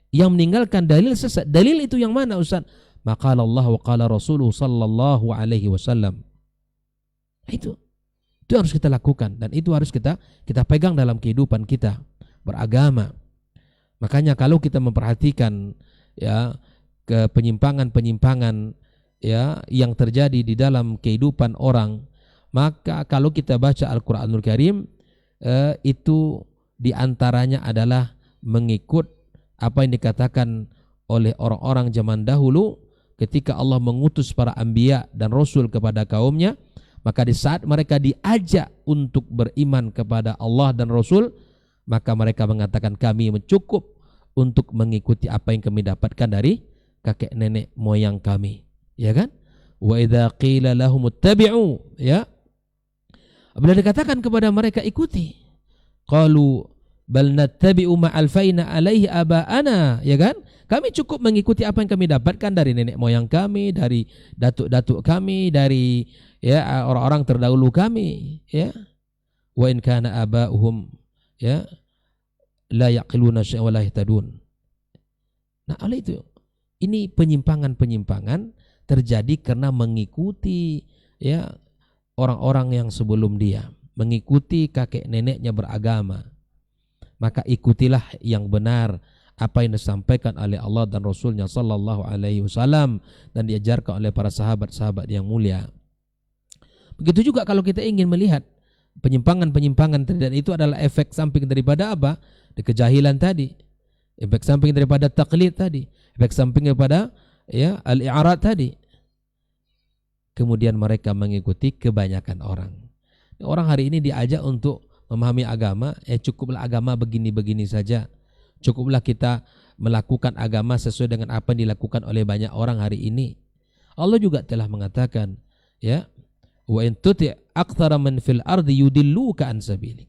Yang meninggalkan dalil sesat. Dalil itu yang mana, Ustaz? Maka Allah wa qala Rasuluhu sallallahu alaihi wasallam. Itu harus kita lakukan dan itu harus kita pegang dalam kehidupan kita beragama. Makanya kalau kita memperhatikan ya penyimpangan ya yang terjadi di dalam kehidupan orang, maka kalau kita baca Al-Qur'anul Karim itu diantaranya adalah mengikut apa yang dikatakan oleh orang-orang zaman dahulu ketika Allah mengutus para anbiya dan rasul kepada kaumnya. Maka di saat mereka diajak untuk beriman kepada Allah dan Rasul, maka mereka mengatakan kami cukup untuk mengikuti apa yang kami dapatkan dari kakek nenek moyang kami, ya kan? Wa idza qila lahum ittabi'u, ya, bila dikatakan kepada mereka ikuti, qalu bal nattabi'u ma alfaina alaihi aba'ana, ya kan? Kami cukup mengikuti apa yang kami dapatkan dari nenek moyang kami, dari datuk-datuk kami, dari ya orang-orang terdahulu kami, ya. Wa in kana aba'uhum ya la yaqiluna syai'an wa la yahtadun. Nah, oleh itu ini penyimpangan-penyimpangan terjadi karena mengikuti ya orang-orang yang sebelum dia, mengikuti kakek neneknya beragama. Maka ikutilah yang benar apa yang disampaikan oleh Allah dan Rasulnya sallallahu alaihi wasallam dan diajarkan oleh para sahabat-sahabat yang mulia. Begitu juga kalau kita ingin melihat penyimpangan-penyimpangan dan itu adalah efek samping daripada apa? Kejahilan tadi. Efek samping daripada taklid tadi. Efek samping daripada ya al-i'rad tadi. Kemudian mereka mengikuti kebanyakan orang. Orang hari ini diajak untuk memahami agama, cukuplah agama begini-begini saja. Cukuplah kita melakukan agama sesuai dengan apa yang dilakukan oleh banyak orang hari ini. Allah juga telah mengatakan, ya, wa in tuti' aktsara man fil ardi yudilluka an sabilik.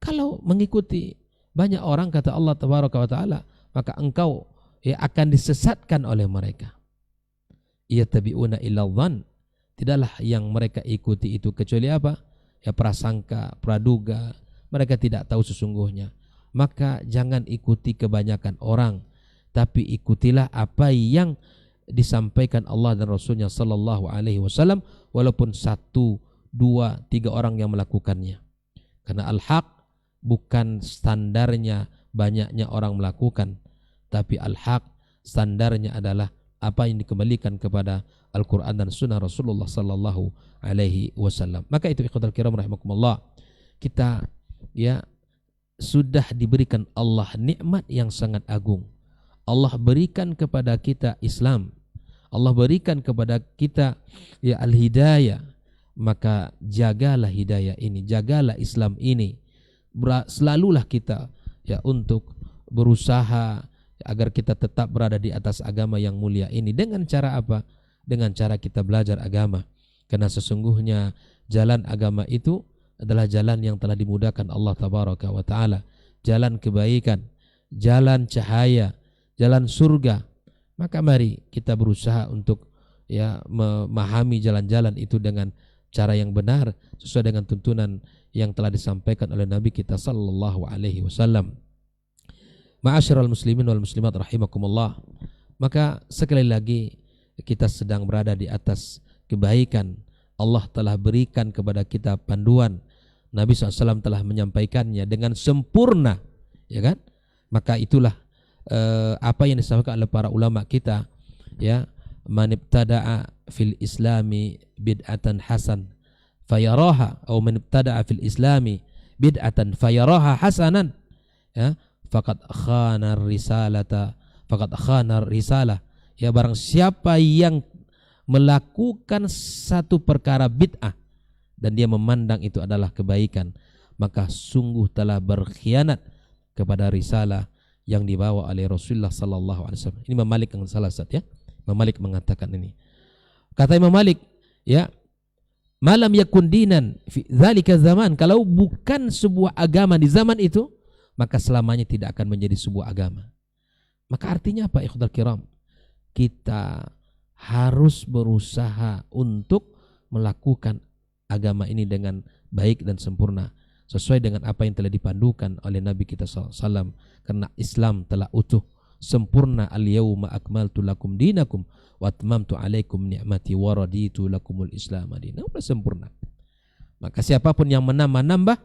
Kalau mengikuti banyak orang, kata Allah tabaraka wa taala, maka engkau ya akan disesatkan oleh mereka. Yattabi'una illa dhann. Tidaklah yang mereka ikuti itu kecuali apa? Ya prasangka, praduga. Mereka tidak tahu sesungguhnya. Maka jangan ikuti kebanyakan orang, tapi ikutilah apa yang disampaikan Allah dan Rasulnya sallallahu alaihi wasallam, walaupun 1, 2, 3 orang yang melakukannya. Karena al-haq bukan standarnya banyaknya orang melakukan, tapi al-haq standarnya adalah apa yang dikembalikan kepada Al-Quran dan Sunnah Rasulullah sallallahu alaihi wasallam. Maka itu ikhwatal kiram rahimakumullah, kita ya sudah diberikan Allah nikmat yang sangat agung. Allah berikan kepada kita Islam, Allah berikan kepada kita ya al-hidayah. Maka jagalah hidayah ini, jagalah Islam ini. Selalulah kita ya untuk berusaha agar kita tetap berada di atas agama yang mulia ini. Dengan cara apa? Dengan cara kita belajar agama. Karena sesungguhnya jalan agama itu adalah jalan yang telah dimudahkan Allah Tabaraka wa Ta'ala. Jalan kebaikan, jalan cahaya, jalan surga. Maka mari kita berusaha untuk memahami jalan-jalan itu dengan cara yang benar, sesuai dengan tuntunan yang telah disampaikan oleh Nabi kita sallallahu alaihi wasallam. Ma'asyiral muslimin wal muslimat rahimakumullah. Maka sekali lagi kita sedang berada di atas kebaikan. Allah telah berikan kepada kita panduan. Nabi SAW telah menyampaikannya dengan sempurna, ya kan? Maka itulah apa yang disampaikan oleh para ulama kita, ya, man ibtada'a fil islami bid'atan hasan fayaraha, atau man ibtada'a fil islami bid'atan fayaraha hasanan, ya, faqad khana risalah. Ya, barang siapa yang melakukan satu perkara bid'ah dan dia memandang itu adalah kebaikan, maka sungguh telah berkhianat kepada risalah yang dibawa oleh Rasulullah sallallahu alaihi wasallam. Ini Imam Malik yang salah satu, ya. Imam Malik mengatakan ini. Kata Imam Malik, ya, malam yakun dinan fi dzalika zaman, kalau bukan sebuah agama di zaman itu, maka selamanya tidak akan menjadi sebuah agama. Maka artinya apa, ikhwatal kiram? Kita harus berusaha untuk melakukan agama ini dengan baik dan sempurna, sesuai dengan apa yang telah dipandukan oleh Nabi kita SAW. Karena Islam telah utuh, sempurna. Al-yawma akmaltu lakum dinakum wa atmamtu alaikum ni'mati wa raditu lakumul islam madinah. Sudah sempurna. Maka siapapun yang menambah-nambah,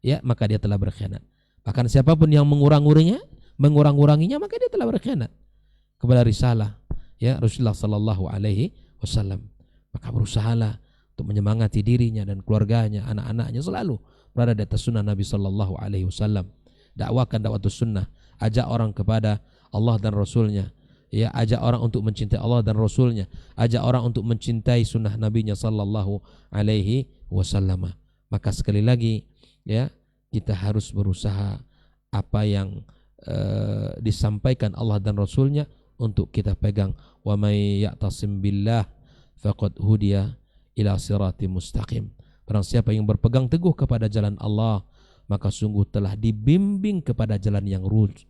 ya, maka dia telah berkhianat. Bahkan siapapun yang mengurang-uranginya, maka dia telah berkhianat kepada risalah, ya, Rasulullah sallallahu alaihi wasallam. Maka berusahalah untuk menyemangati dirinya dan keluarganya, anak-anaknya selalu berada di atas sunnah Nabi sallallahu alaihi wasallam. Dakwakan dakwatus sunnah, ajak orang kepada Allah dan Rasulnya, ya, ajak orang untuk mencintai Allah dan Rasulnya, ajak orang untuk mencintai sunnah Nabinya sallallahu alaihi wasallam. Maka sekali lagi, ya, kita harus berusaha apa yang disampaikan Allah dan Rasulnya untuk kita pegang. Wa may ya'tasim billah faqad hudiya ila siratim mustaqim. Barang siapa yang berpegang teguh kepada jalan Allah, maka sungguh telah dibimbing kepada jalan yang lurus,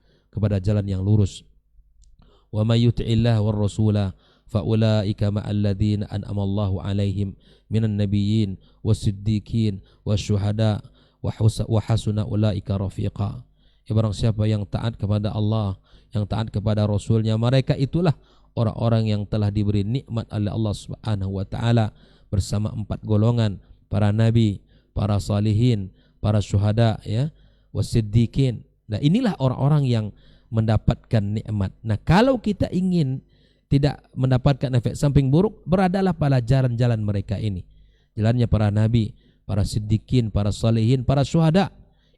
Wa may yuti'illah war rasula fa ulaika ma'al ladzina an'ama Allahu 'alaihim minan nabiyyin wasiddiqin wasyuhada wa hasuna ulaika rafiqa. Ya, barang siapa yang taat kepada Allah, yang taat kepada Rasulnya, mereka itulah orang-orang yang telah diberi nikmat oleh Allah Subhanahu wa Ta'ala bersama 4 golongan, para nabi, para salihin, para syuhada, ya, wasiddiqin. Nah, inilah orang-orang yang mendapatkan nikmat. Nah, kalau kita ingin tidak mendapatkan efek samping buruk, beradalah pada jalan-jalan mereka ini. Jalannya para nabi, para siddiqin, para salihin, para syuhada.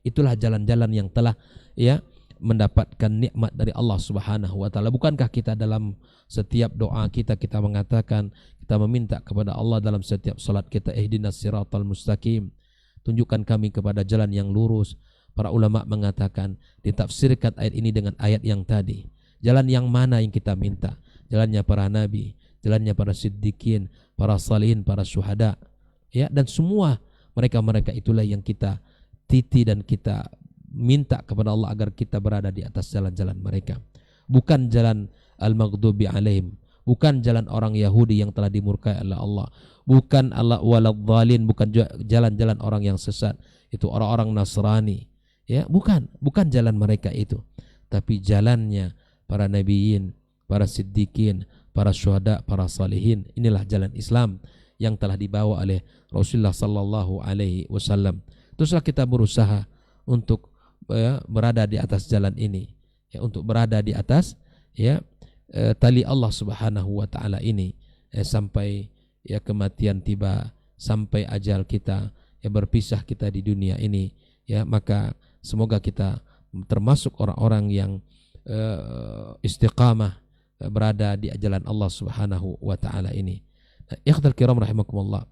Itulah jalan-jalan yang telah, ya, mendapatkan nikmat dari Allah Subhanahu wa Ta'ala. Bukankah kita dalam setiap doa kita mengatakan, kita meminta kepada Allah dalam setiap salat kita, ihdinas siratal mustaqim, tunjukkan kami kepada jalan yang lurus. Para ulama mengatakan, ditafsirkan ayat ini dengan ayat yang tadi. Jalan yang mana yang kita minta? Jalannya para nabi, jalannya para siddiqin, para salihin, para syuhada, ya, dan semua mereka-mereka itulah yang kita titi dan kita minta kepada Allah agar kita berada di atas jalan-jalan mereka. Bukan jalan al-maghdubi alaihim, bukan jalan orang Yahudi yang telah dimurkai oleh Allah, bukan Allah waladhdallin, bukan jalan-jalan orang yang sesat, itu orang-orang Nasrani, ya, bukan jalan mereka itu, tapi jalannya para nabiyin, para siddiqin, para syuhada, para salihin. Inilah jalan Islam yang telah dibawa oleh Rasulullah sallallahu alaihi wasallam. Teruslah kita berusaha untuk, ya, berada di atas jalan ini, ya, untuk berada di atas, ya, tali Allah Subhanahu wa Ta'ala ini, sampai, ya, kematian tiba, sampai ajal kita, ya, berpisah kita di dunia ini, ya. Maka semoga kita termasuk orang-orang yang istiqamah, berada di jalan Allah Subhanahu wa Ta'ala ini. Nah, ikhwatal kiram rahimakumullah,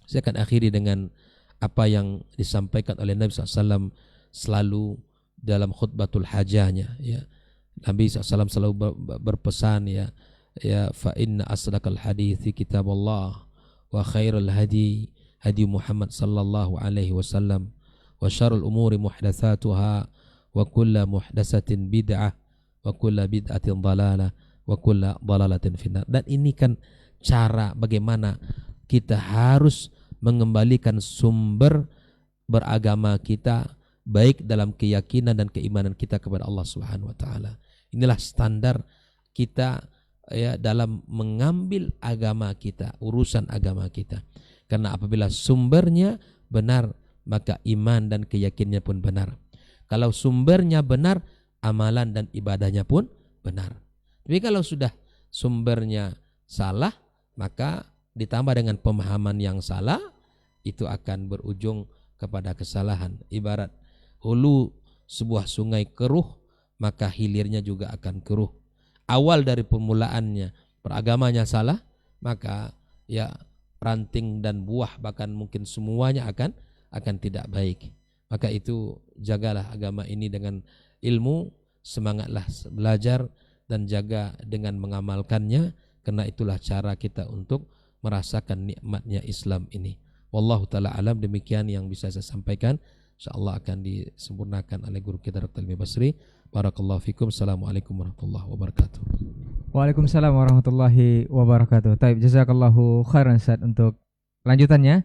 saya akan akhiri dengan apa yang disampaikan oleh Nabi SAW selalu dalam khutbatul hajahnya, ya. Nabi SAW selalu berpesan ya fa inna asdaqal hadithi kitabullah wa khairul hadi hadi Muhammad sallallahu alaihi wasallam wa syarrul umuri muhdatsatuha wa kullu muhdatsatin bid'ah wa kullu bid'atin dhalalah wa kullu dhalalatin finnar. Dan ini kan cara bagaimana kita harus mengembalikan sumber beragama kita baik dalam keyakinan dan keimanan kita kepada Allah Subhanahu wa taala. Inilah standar kita ya dalam mengambil agama kita, urusan agama kita. Karena apabila sumbernya benar, maka iman dan keyakinannya pun benar. Kalau sumbernya benar, amalan dan ibadahnya pun benar. Tapi kalau sudah sumbernya salah, maka ditambah dengan pemahaman yang salah, itu akan berujung kepada kesalahan. Ibarat hulu sebuah sungai keruh, maka hilirnya juga akan keruh. Awal dari permulaannya beragamanya salah, maka ya ranting dan buah bahkan mungkin semuanya akan tidak baik. Maka itu jagalah agama ini dengan ilmu, semangatlah belajar dan jaga dengan mengamalkannya, karena itulah cara kita untuk merasakan nikmatnya Islam ini. Wallahu taala alam, demikian yang bisa saya sampaikan. InsyaAllah akan disempurnakan oleh guru kita Dr. Helmi Basri. Barakallahu fikum. Assalamualaikum warahmatullahi wabarakatuh. Waalaikumsalam warahmatullahi wabarakatuh. Taib, jazakallahu khairan Ustaz untuk lanjutannya.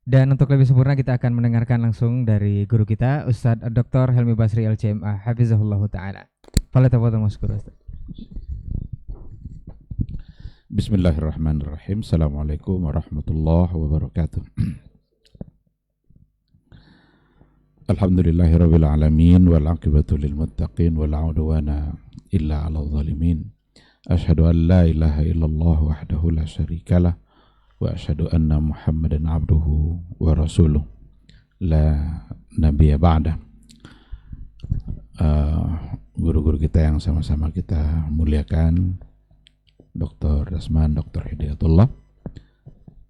Dan untuk lebih sempurna kita akan mendengarkan langsung dari guru kita Ustaz Dr. Helmi Basri LCMA hafizahullahu taala. Falyatafadhal mashkur Ustaz. Bismillahirrahmanirrahim. Assalamualaikum warahmatullahi wabarakatuh. Alhamdulillahirabbil alamin wal aqibatu lil muttaqin wala udwana illa 'alal zalimin. Asyhadu an la ilaha illallah wahdahu la syarikalah wa asyhadu anna Muhammadan 'abduhu wa rasuluh la nabiyya ba'da. Guru-guru kita yang sama-sama kita muliakan, Dr. Rasman, Dr. Hidayatullah,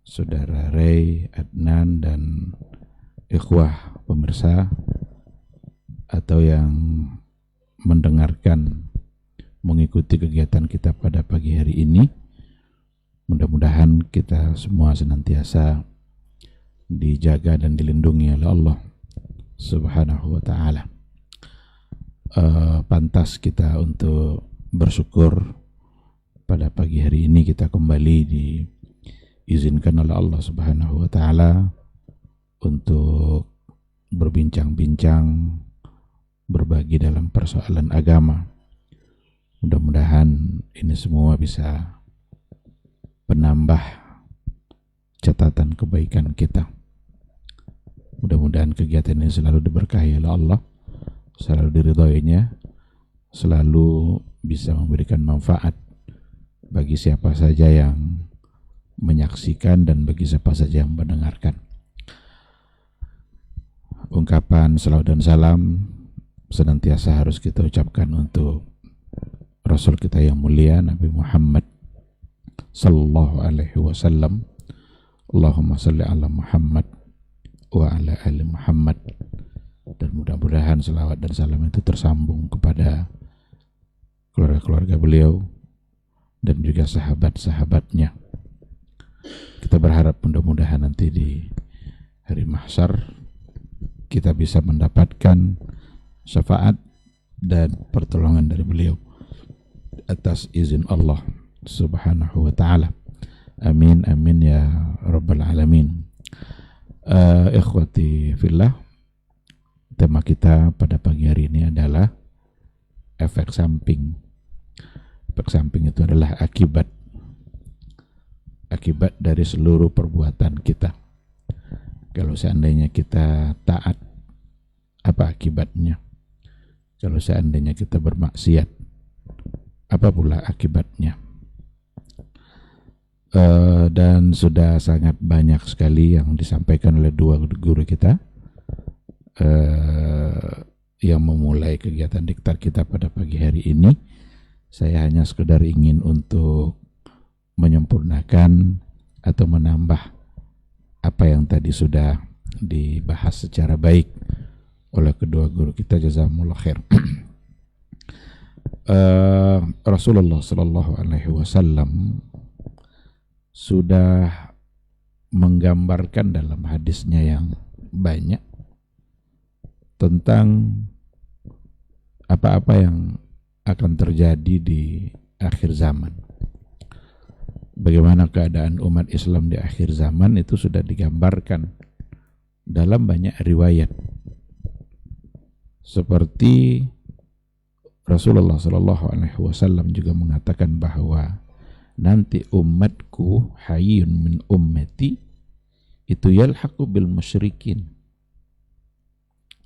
Saudara Ray, Adnan, dan ikhwah pemirsa atau yang mendengarkan, mengikuti kegiatan kita pada pagi hari ini. Mudah-mudahan kita semua senantiasa dijaga dan dilindungi oleh Allah Subhanahu wa ta'ala. Pantas kita untuk bersyukur pada pagi hari ini kita kembali diizinkan oleh Allah Subhanahu wa ta'ala untuk berbincang-bincang, berbagi dalam persoalan agama. Mudah-mudahan ini semua bisa penambah catatan kebaikan kita. Mudah-mudahan kegiatan ini selalu diberkahi oleh Allah, selalu diridhoinya, selalu bisa memberikan manfaat bagi siapa saja yang menyaksikan dan bagi siapa saja yang mendengarkan. Ungkapan salawat dan salam senantiasa harus kita ucapkan untuk Rasul kita yang mulia Nabi Muhammad sallallahu alaihi wasallam. Allahumma salli ala Muhammad wa ala ali Muhammad. Dan mudah-mudahan salawat dan salam itu tersambung kepada keluarga-keluarga beliau dan juga sahabat-sahabatnya. Kita berharap mudah-mudahan nanti di hari mahsyar kita bisa mendapatkan syafaat dan pertolongan dari beliau atas izin Allah Subhanahu wa ta'ala. Amin amin ya rabbal alamin. Ikhwati fillah, tema kita pada pagi hari ini adalah efek samping. Efek samping itu adalah akibat dari seluruh perbuatan kita. Kalau seandainya kita taat, apa akibatnya? Kalau seandainya kita bermaksiat, apa pula akibatnya? Dan sudah sangat banyak sekali yang disampaikan oleh dua guru kita yang memulai kegiatan diktar kita pada pagi hari ini. Saya hanya sekedar ingin untuk menyempurnakan atau menambah apa yang tadi sudah dibahas secara baik oleh kedua guru kita, jazakumullah khair. Rasulullah Sallallahu Alaihi Wasallam sudah menggambarkan dalam hadisnya yang banyak tentang apa-apa yang akan terjadi di akhir zaman. Bagaimana keadaan umat Islam di akhir zaman itu sudah digambarkan dalam banyak riwayat. Seperti Rasulullah Sallallahu Alaihi Wasallam juga mengatakan bahwa nanti umatku hayyun min ummati itu yalhaqu bil musyrikin.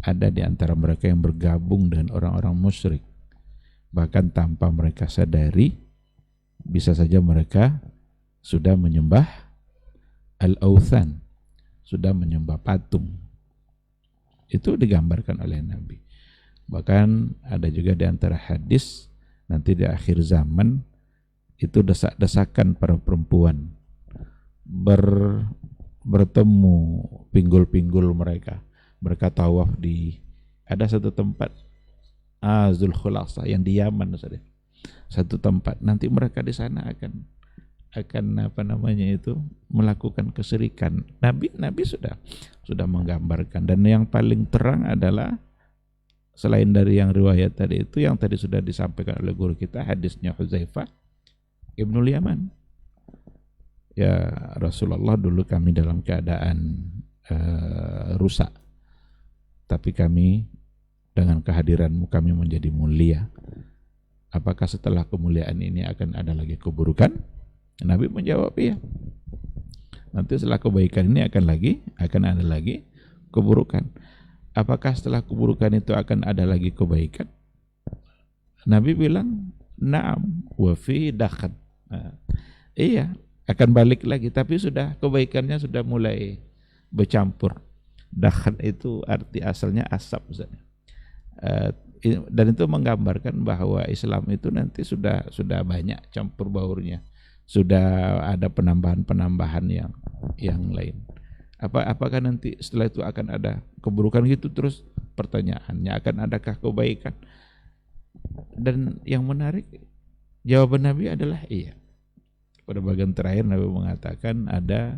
Ada di antara mereka yang bergabung dengan orang-orang musyrik, bahkan tanpa mereka sadari bisa saja mereka sudah menyembah al-awthan, sudah menyembah patung. Itu digambarkan oleh Nabi. Bahkan ada juga di antara hadis nanti di akhir zaman itu desak-desakan para perempuan bertemu pinggul-pinggul mereka tawaf di ada satu tempat Zul Khulasa yang di Yaman, satu tempat nanti mereka di sana akan melakukan kesyirikan. Nabi sudah menggambarkan, dan yang paling terang adalah selain dari yang riwayat tadi itu yang tadi sudah disampaikan oleh guru kita, hadisnya Hudzaifah Ibnul Yaman. Ya Rasulullah, dulu kami dalam keadaan rusak, tapi kami dengan kehadiranmu kami menjadi mulia. Apakah setelah kemuliaan ini akan ada lagi keburukan? Nabi menjawab iya. Nanti setelah kebaikan ini akan ada lagi keburukan. Apakah setelah keburukan itu akan ada lagi kebaikan? Nabi bilang na'am wa fi dakhan. Iya, akan balik lagi, tapi sudah kebaikannya sudah mulai bercampur. Dakhan itu arti asalnya asap, dan itu menggambarkan bahwa Islam itu nanti sudah banyak campur baurnya, sudah ada penambahan yang lain. Apakah nanti setelah itu akan ada keburukan gitu? Terus pertanyaannya, akan adakah kebaikan? Dan yang menarik, jawaban Nabi adalah iya. Pada bagian terakhir Nabi mengatakan ada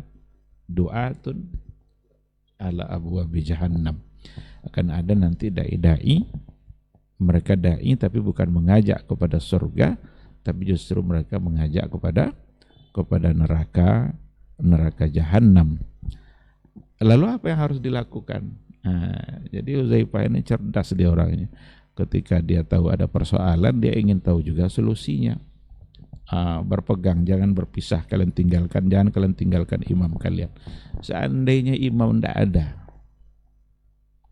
du'atun ala abwabi jahannam. Akan ada nanti dai-dai, mereka dai tapi bukan mengajak kepada surga, tapi justru mereka mengajak kepada neraka jahanam. Lalu apa yang harus dilakukan? Jadi Hudzaifah ini cerdas dia orangnya. Ketika dia tahu ada persoalan, dia ingin tahu juga solusinya. Berpegang, jangan berpisah, jangan kalian tinggalkan imam kalian. Seandainya imam tidak ada,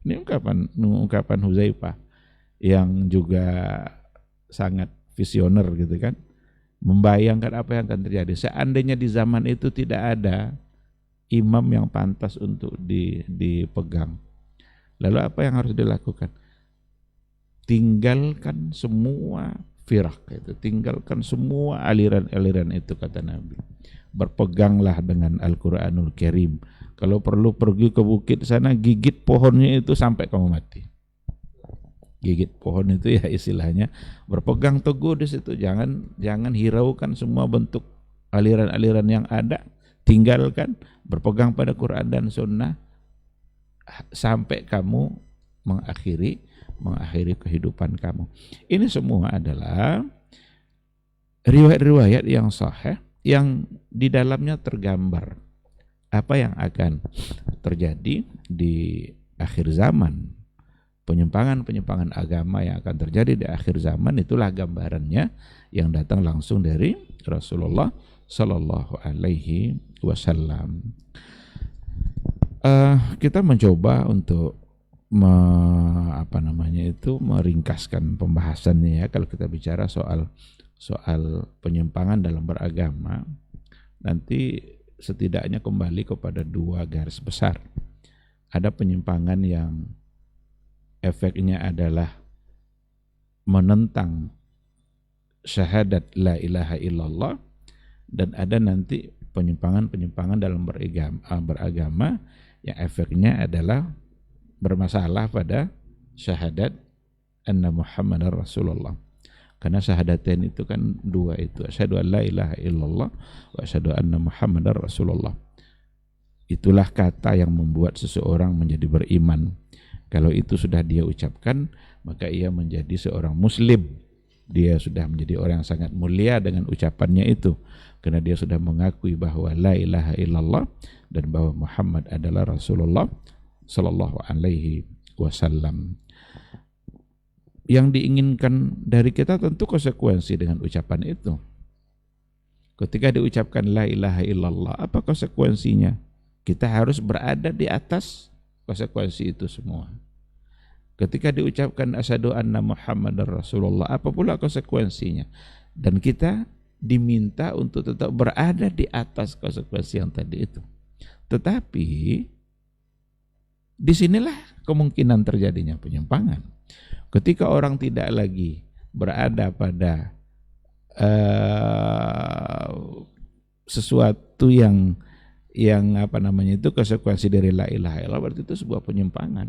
ini ungkapan Hudzaifah yang juga sangat visioner gitu kan, membayangkan apa yang akan terjadi. Seandainya di zaman itu tidak ada imam yang pantas untuk dipegang, lalu apa yang harus dilakukan? Tinggalkan semua firaq itu, tinggalkan semua aliran-aliran itu, kata Nabi. Berpeganglah dengan Al-Quranul Karim. Kalau perlu pergi ke bukit sana, gigit pohonnya itu sampai kamu mati. Gigit pohon itu ya istilahnya berpegang teguh di situ. Jangan hiraukan semua bentuk aliran-aliran yang ada. Tinggalkan, berpegang pada Quran dan Sunnah sampai kamu mengakhiri kehidupan kamu. Ini semua adalah riwayat-riwayat yang sahih, yang di dalamnya tergambar apa yang akan terjadi di akhir zaman. Penyimpangan agama yang akan terjadi di akhir zaman, itulah gambarannya yang datang langsung dari Rasulullah Sallallahu Alaihi Wasallam. Kita mencoba untuk meringkaskan pembahasannya ya. Kalau kita bicara soal penyimpangan dalam beragama, nanti setidaknya kembali kepada dua garis besar. Ada penyimpangan yang efeknya adalah menentang syahadat la ilaha illallah, dan ada nanti penyimpangan dalam beragama yang efeknya adalah bermasalah pada syahadat anna Muhammadar Rasulullah. Karena syahadatain itu kan dua itu, asyhadu an la ilaha illallah wa asyhadu anna muhammadar rasulullah. Itulah kata yang membuat seseorang menjadi beriman. Kalau itu sudah dia ucapkan, maka ia menjadi seorang muslim. Dia sudah menjadi orang yang sangat mulia dengan ucapannya itu, karena dia sudah mengakui bahwa la ilaha illallah dan bahwa Muhammad adalah Rasulullah sallallahu alaihi wasallam. Yang diinginkan dari kita tentu konsekuensi dengan ucapan itu. Ketika diucapkan la ilaha illallah, apa konsekuensinya? Kita harus berada di atas konsekuensi itu semua. Ketika diucapkan asyhadu anna muhammadar rasulullah, apa pula konsekuensinya? Dan kita diminta untuk tetap berada di atas konsekuensi yang tadi itu. Tetapi disinilah kemungkinan terjadinya penyimpangan. Ketika orang tidak lagi berada pada sesuatu yang konsekuensi dari la ilaha illallah, berarti itu sebuah penyimpangan.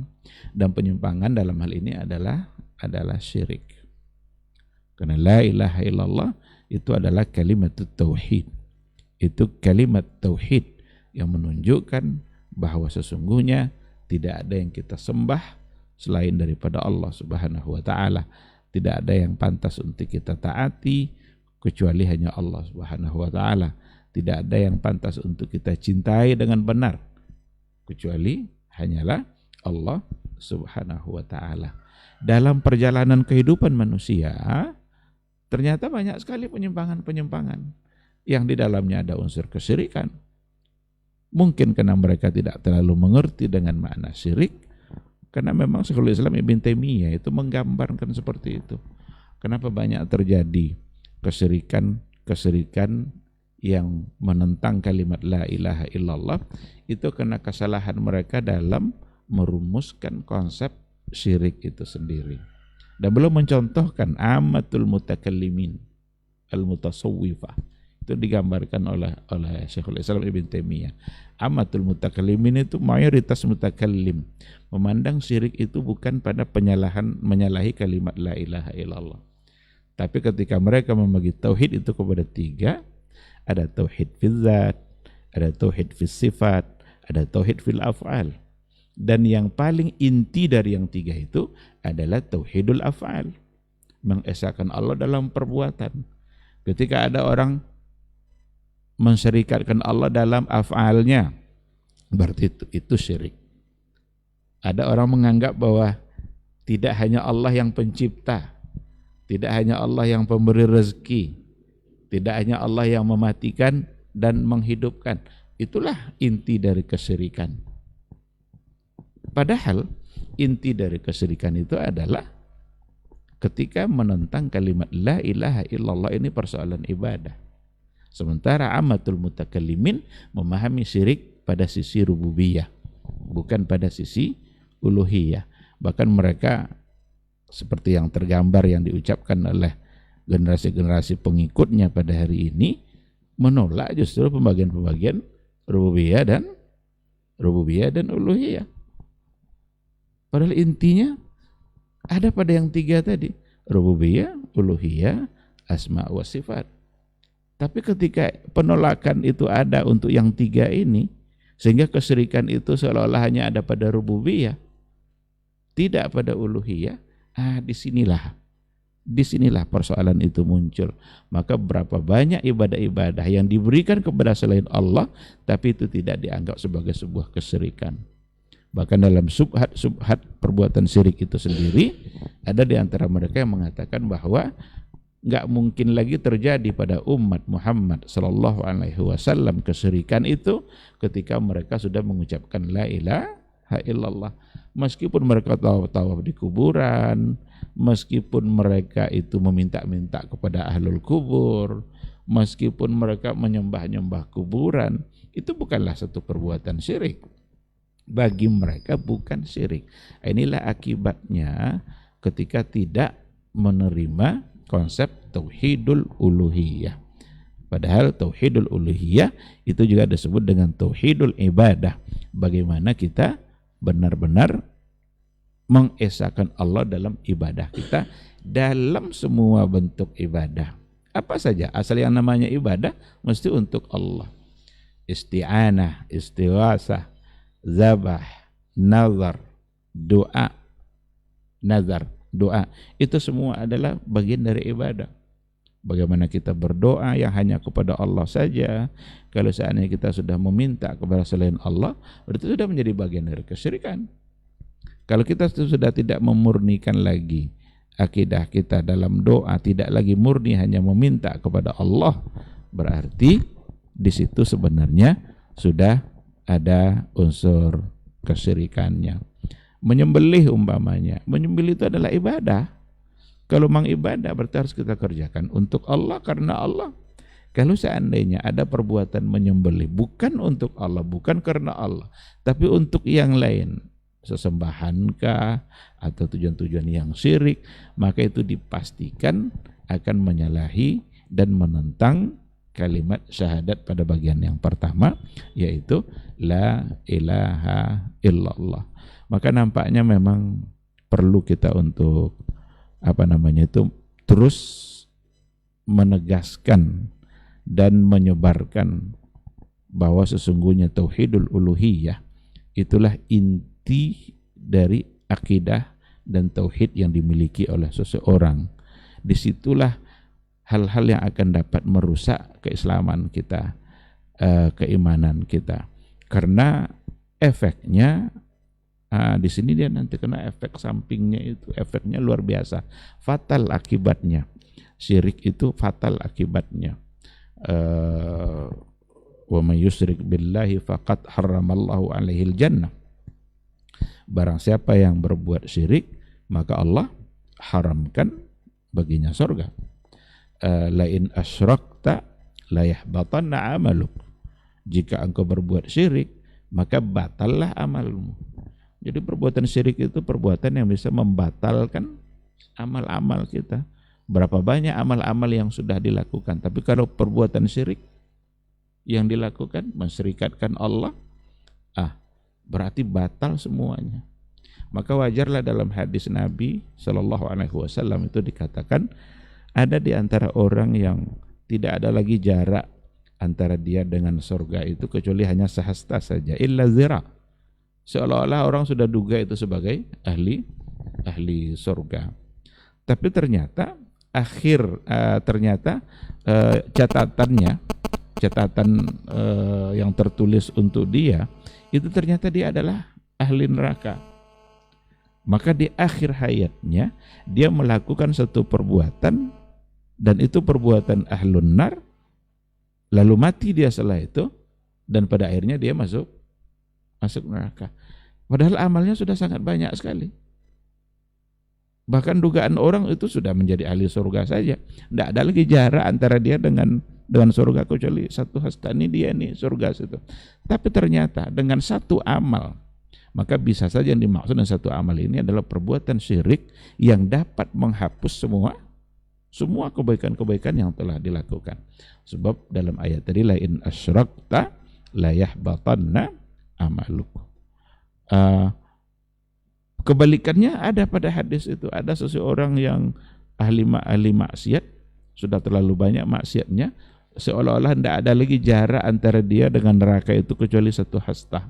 Dan penyimpangan dalam hal ini adalah syirik. Karena la ilaha illallah itu adalah kalimat tauhid. Itu kalimat tauhid yang menunjukkan bahwa sesungguhnya tidak ada yang kita sembah selain daripada Allah Subhanahu wa taala. Tidak ada yang pantas untuk kita taati kecuali hanya Allah Subhanahu wa taala. Tidak ada yang pantas untuk kita cintai dengan benar kecuali hanyalah Allah Subhanahu wa taala. Dalam perjalanan kehidupan manusia ternyata banyak sekali penyimpangan-penyimpangan yang di dalamnya ada unsur kesyirikan. Mungkin karena mereka tidak terlalu mengerti dengan makna syirik, karena memang Syekhul Islam Ibn Taimiyah itu menggambarkan seperti itu. Kenapa banyak terjadi kesyirikan yang menentang kalimat la ilaha illallah, itu karena kesalahan mereka dalam merumuskan konsep syirik itu sendiri. Dan belum mencontohkan amatul mutakallimin al-mutasawwifah. Itu digambarkan oleh Syekhul Islam Ibn Taimiyah. Amatul mutakallimin itu mayoritas mutakallim memandang syirik itu bukan pada menyalahi kalimat la ilaha illallah. Tapi ketika mereka membagi tauhid itu kepada tiga, ada tauhid fil zat, ada tauhid fil sifat, ada tauhid fil af'al. Dan yang paling inti dari yang tiga itu adalah tauhidul af'al, mengesahkan Allah dalam perbuatan. Ketika ada orang mensyirikatkan Allah dalam af'alnya, berarti itu syirik. Ada orang menganggap bahwa tidak hanya Allah yang pencipta, tidak hanya Allah yang pemberi rezeki, tidak hanya Allah yang mematikan dan menghidupkan. Itulah inti dari kesyirikan. Padahal inti dari kesyirikan itu adalah ketika menentang kalimat la ilaha illallah, ini persoalan ibadah. Sementara amatul mutakallimin memahami syirik pada sisi rububiyah, bukan pada sisi uluhiyah. Bahkan mereka seperti yang tergambar yang diucapkan oleh generasi-generasi pengikutnya pada hari ini, menolak justru pembagian-pembagian rububiyah dan uluhiyah. Padahal intinya ada pada yang tiga tadi, rububiyah, uluhiyah, asma wa sifat. Tapi ketika penolakan itu ada untuk yang tiga ini, sehingga kesyirikan itu seolah-olah hanya ada pada rububiyah, tidak pada uluhiyah, disinilah persoalan itu muncul. Maka berapa banyak ibadah-ibadah yang diberikan kepada selain Allah, tapi itu tidak dianggap sebagai sebuah kesyirikan. Bahkan dalam subhat perbuatan syirik itu sendiri, ada di antara mereka yang mengatakan bahwa nggak mungkin lagi terjadi pada umat Muhammad sallallahu alaihi wasallam kesyirikan itu ketika mereka sudah mengucapkan la ilaha illallah. Meskipun mereka tawaf di kuburan, meskipun mereka itu meminta-minta kepada ahlul kubur, meskipun mereka menyembah-nyembah kuburan, itu bukanlah satu perbuatan syirik. Bagi mereka bukan syirik. Inilah akibatnya ketika tidak menerima konsep tauhidul uluhiyah. Padahal tauhidul uluhiyah itu juga disebut dengan tauhidul ibadah. Bagaimana kita benar-benar mengesahkan Allah dalam ibadah kita dalam semua bentuk ibadah. Apa saja, asal yang namanya ibadah mesti untuk Allah. Isti'anah, istighasah, zabah, nazar, doa, itu semua adalah bagian dari ibadah. Bagaimana kita berdoa yang hanya kepada Allah saja, kalau seandainya kita sudah meminta kepada selain Allah, berarti sudah menjadi bagian dari kesyirikan. Kalau kita sudah tidak memurnikan lagi akidah kita dalam doa, tidak lagi murni hanya meminta kepada Allah, berarti di situ sebenarnya sudah ada unsur kesyirikannya. Menyembelih umpamanya, menyembelih itu adalah ibadah. Kalau memang ibadah berarti harus kita kerjakan untuk Allah, karena Allah. Kalau seandainya ada perbuatan menyembelih bukan untuk Allah, bukan karena Allah, tapi untuk yang lain, sesembahankah atau tujuan-tujuan yang syirik, maka itu dipastikan akan menyalahi dan menentang kalimat syahadat pada bagian yang pertama, yaitu la ilaha illallah. Maka nampaknya memang perlu kita untuk terus menegaskan dan menyebarkan bahwa sesungguhnya tauhidul uluhiyah itulah inti dari akidah dan tauhid yang dimiliki oleh seseorang. Disitulah hal-hal yang akan dapat merusak keislaman kita, keimanan kita, karena efeknya di sini dia nanti kena efek sampingnya, itu efeknya luar biasa, fatal akibatnya. Syirik itu fatal akibatnya. Wa may yusyrik billahi faqad harramallahu alaihil jannah. Barang siapa yang berbuat syirik, maka Allah haramkan baginya surga. La in asyrakta la yahbatanna amaluk. Jika engkau berbuat syirik, maka batallah amalmu. Jadi perbuatan syirik itu perbuatan yang bisa membatalkan amal-amal kita. Berapa banyak amal-amal yang sudah dilakukan, tapi kalau perbuatan syirik yang dilakukan mensyirikatkan Allah, berarti batal semuanya. Maka wajarlah dalam hadis Nabi Shallallahu Alaihi Wasallam itu dikatakan ada di antara orang yang tidak ada lagi jarak antara dia dengan surga itu kecuali hanya sehasta saja, illa zira. Seolah-olah orang sudah duga itu sebagai ahli surga. Tapi ternyata catatan yang tertulis untuk dia itu ternyata dia adalah ahli neraka. Maka di akhir hayatnya dia melakukan satu perbuatan, dan itu perbuatan ahlun nar, lalu mati dia setelah itu, dan pada akhirnya dia masuk neraka. Padahal amalnya sudah sangat banyak sekali. Bahkan dugaan orang itu sudah menjadi ahli surga saja. Tidak ada lagi jarak antara dia dengan surga, kecuali satu hasta ini dia nih surga situ. Tapi ternyata dengan satu amal, maka bisa saja yang dimaksud dengan satu amal ini adalah perbuatan syirik yang dapat menghapus semua kebaikan-kebaikan yang telah dilakukan. Sebab dalam ayat tadi la in asyrakta la yahbatanna amaluk. Kebalikannya ada pada hadis itu, ada seseorang yang ahli maksiat, sudah terlalu banyak maksiatnya, seolah-olah tidak ada lagi jarak antara dia dengan neraka itu kecuali satu hasta.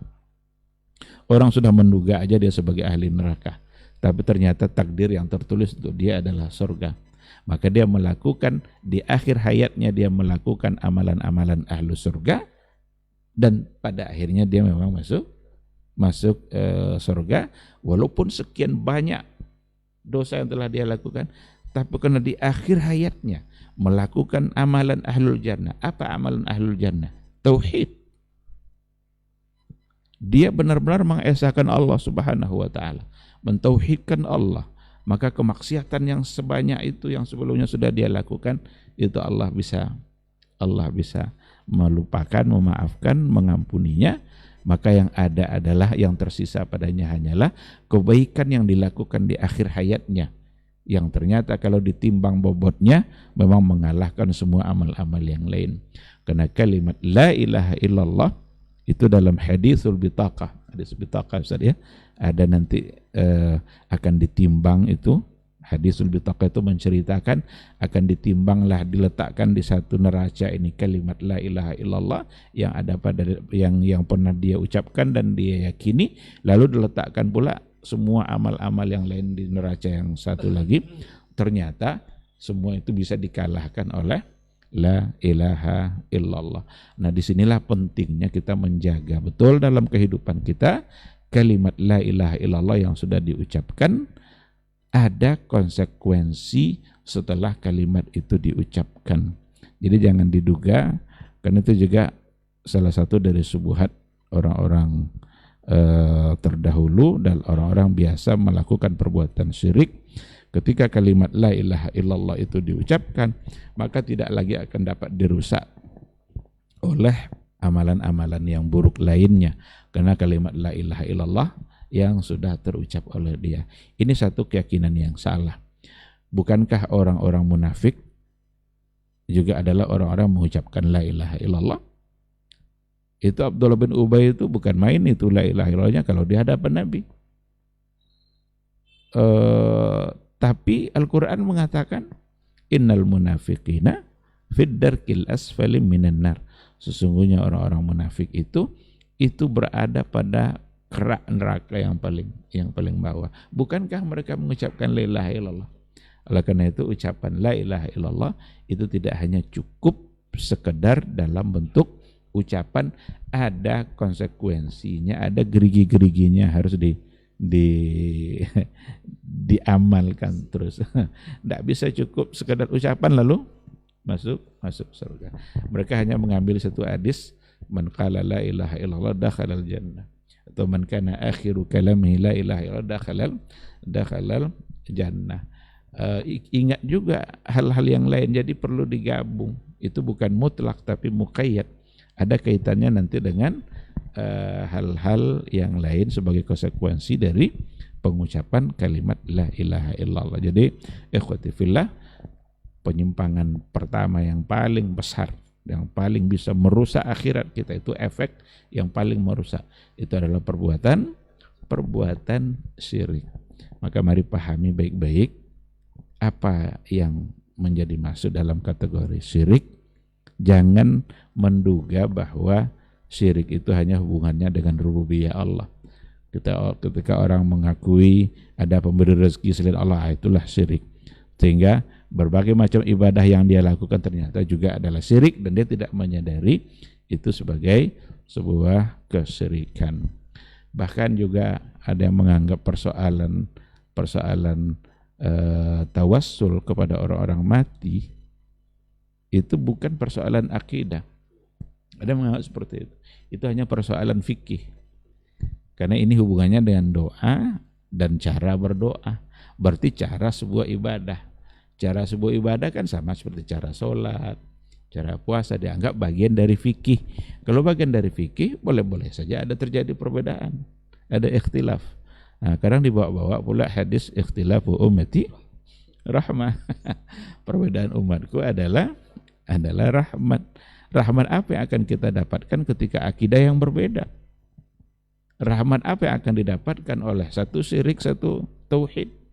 Orang sudah menduga aja dia sebagai ahli neraka, tapi ternyata takdir yang tertulis untuk dia adalah surga. Maka dia melakukan, di akhir hayatnya dia melakukan amalan-amalan ahlu surga, dan pada akhirnya dia memang masuk surga, walaupun sekian banyak dosa yang telah dia lakukan, tapi karena di akhir hayatnya melakukan amalan ahlul jannah. Apa amalan ahlul jannah? Tauhid. Dia benar-benar mengesahkan Allah Subhanahu wa taala, mentauhidkan Allah. Maka kemaksiatan yang sebanyak itu yang sebelumnya sudah dia lakukan, itu Allah bisa melupakan, memaafkan, mengampuninya. Maka yang ada adalah, yang tersisa padanya hanyalah kebaikan yang dilakukan di akhir hayatnya, yang ternyata kalau ditimbang bobotnya memang mengalahkan semua amal-amal yang lain. Karena kalimat la ilaha illallah itu dalam hadisul bitaqah, hadis bitaqah Ustaz ya, ada nanti akan ditimbang itu Hadisul Bitaqah itu menceritakan akan ditimbanglah, diletakkan di satu neraca ini kalimat la ilaha illallah yang ada pada yang pernah dia ucapkan dan dia yakini, lalu diletakkan pula semua amal-amal yang lain di neraca yang satu lagi. Ternyata semua itu bisa dikalahkan oleh la ilaha illallah. Nah, disinilah pentingnya kita menjaga betul dalam kehidupan kita kalimat la ilaha illallah yang sudah diucapkan. Ada konsekuensi setelah kalimat itu diucapkan. Jadi jangan diduga, karena itu juga salah satu dari subuhat orang-orang terdahulu dan orang-orang biasa melakukan perbuatan syirik. Ketika kalimat la ilaha illallah itu diucapkan, maka tidak lagi akan dapat dirusak oleh amalan-amalan yang buruk lainnya, karena kalimat la ilaha illallah yang sudah terucap oleh dia. Ini satu keyakinan yang salah. Bukankah orang-orang munafik juga adalah orang-orang mengucapkan la ilaha illallah? Itu Abdullah bin Ubay itu bukan main itu la ilaha illallahnya kalau di hadapan Nabi. Tapi Al-Quran mengatakan innal munafiqina fid darkil asfali minan nar. Sesungguhnya orang-orang munafik itu berada pada kerak neraka yang paling bawah. Bukankah mereka mengucapkan la ilaha illallah? Oleh karena itu ucapan la ilaha illallah itu tidak hanya cukup sekedar dalam bentuk ucapan, ada konsekuensinya, ada gerigi-geriginya, harus diamalkan terus. Tidak bisa cukup sekedar ucapan lalu masuk surga. Mereka hanya mengambil satu hadis, man qala la ilaha illallah dakhalal jannah, atau man kana akhiru kalamihi la ilaha illallah dakhalal jannah. Ingat juga hal-hal yang lain, jadi perlu digabung. Itu bukan mutlak tapi muqayyad. Ada kaitannya nanti dengan hal-hal yang lain sebagai konsekuensi dari pengucapan kalimat la ilaha illallah. Jadi ikhwati fillah, penyimpangan pertama yang paling besar, yang paling bisa merusak akhirat kita, itu efek yang paling merusak, itu adalah perbuatan syirik. Maka mari pahami baik-baik apa yang menjadi masuk dalam kategori syirik. Jangan menduga bahwa syirik itu hanya hubungannya dengan rububiyah Allah. Ketika orang mengakui ada pemberi rezeki selain Allah, itulah syirik. Sehingga berbagai macam ibadah yang dia lakukan ternyata juga adalah syirik, dan dia tidak menyadari itu sebagai sebuah kesyirikan. Bahkan juga ada yang menganggap persoalan tawassul kepada orang-orang mati itu bukan persoalan akidah. Ada yang menganggap seperti itu. Itu hanya persoalan fikih. Karena ini hubungannya dengan doa dan cara berdoa. Berarti cara sebuah ibadah. Cara sebuah ibadah kan sama seperti cara sholat, cara puasa, dianggap bagian dari fikih. Kalau bagian dari fikih, boleh-boleh saja ada terjadi perbedaan, ada ikhtilaf. Nah, kadang dibawa-bawa pula hadis ikhtilafu ummati rahmah. Perbedaan umatku adalah rahmat. Rahmat apa yang akan kita dapatkan ketika akidah yang berbeda? Rahmat apa yang akan didapatkan oleh satu syirik, satu tauhid?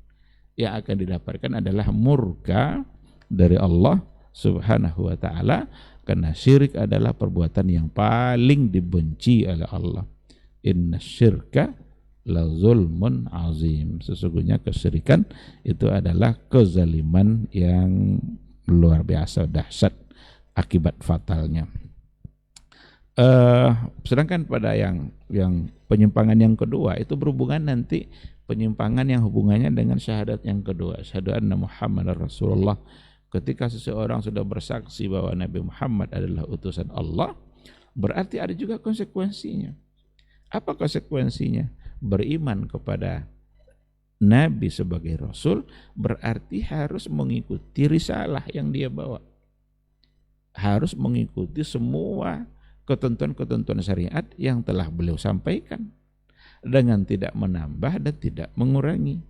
Yang akan didapatkan adalah murka dari Allah Subhanahu wa ta'ala, karena syirik adalah perbuatan yang paling dibenci oleh Allah. Inna syirka la zulmun azim. Sesungguhnya kesyirikan itu adalah kezaliman yang luar biasa dahsyat akibat fatalnya. Sedangkan pada yang penyimpangan yang kedua itu berhubungan nanti penyimpangan yang hubungannya dengan syahadat yang kedua, syahadu anna Muhammadar Rasulullah. Ketika seseorang sudah bersaksi bahwa Nabi Muhammad adalah utusan Allah, berarti ada juga konsekuensinya. Apa konsekuensinya? Beriman kepada Nabi sebagai Rasul berarti harus mengikuti risalah yang dia bawa, harus mengikuti semua ketentuan-ketentuan syariat yang telah beliau sampaikan, dengan tidak menambah dan tidak mengurangi.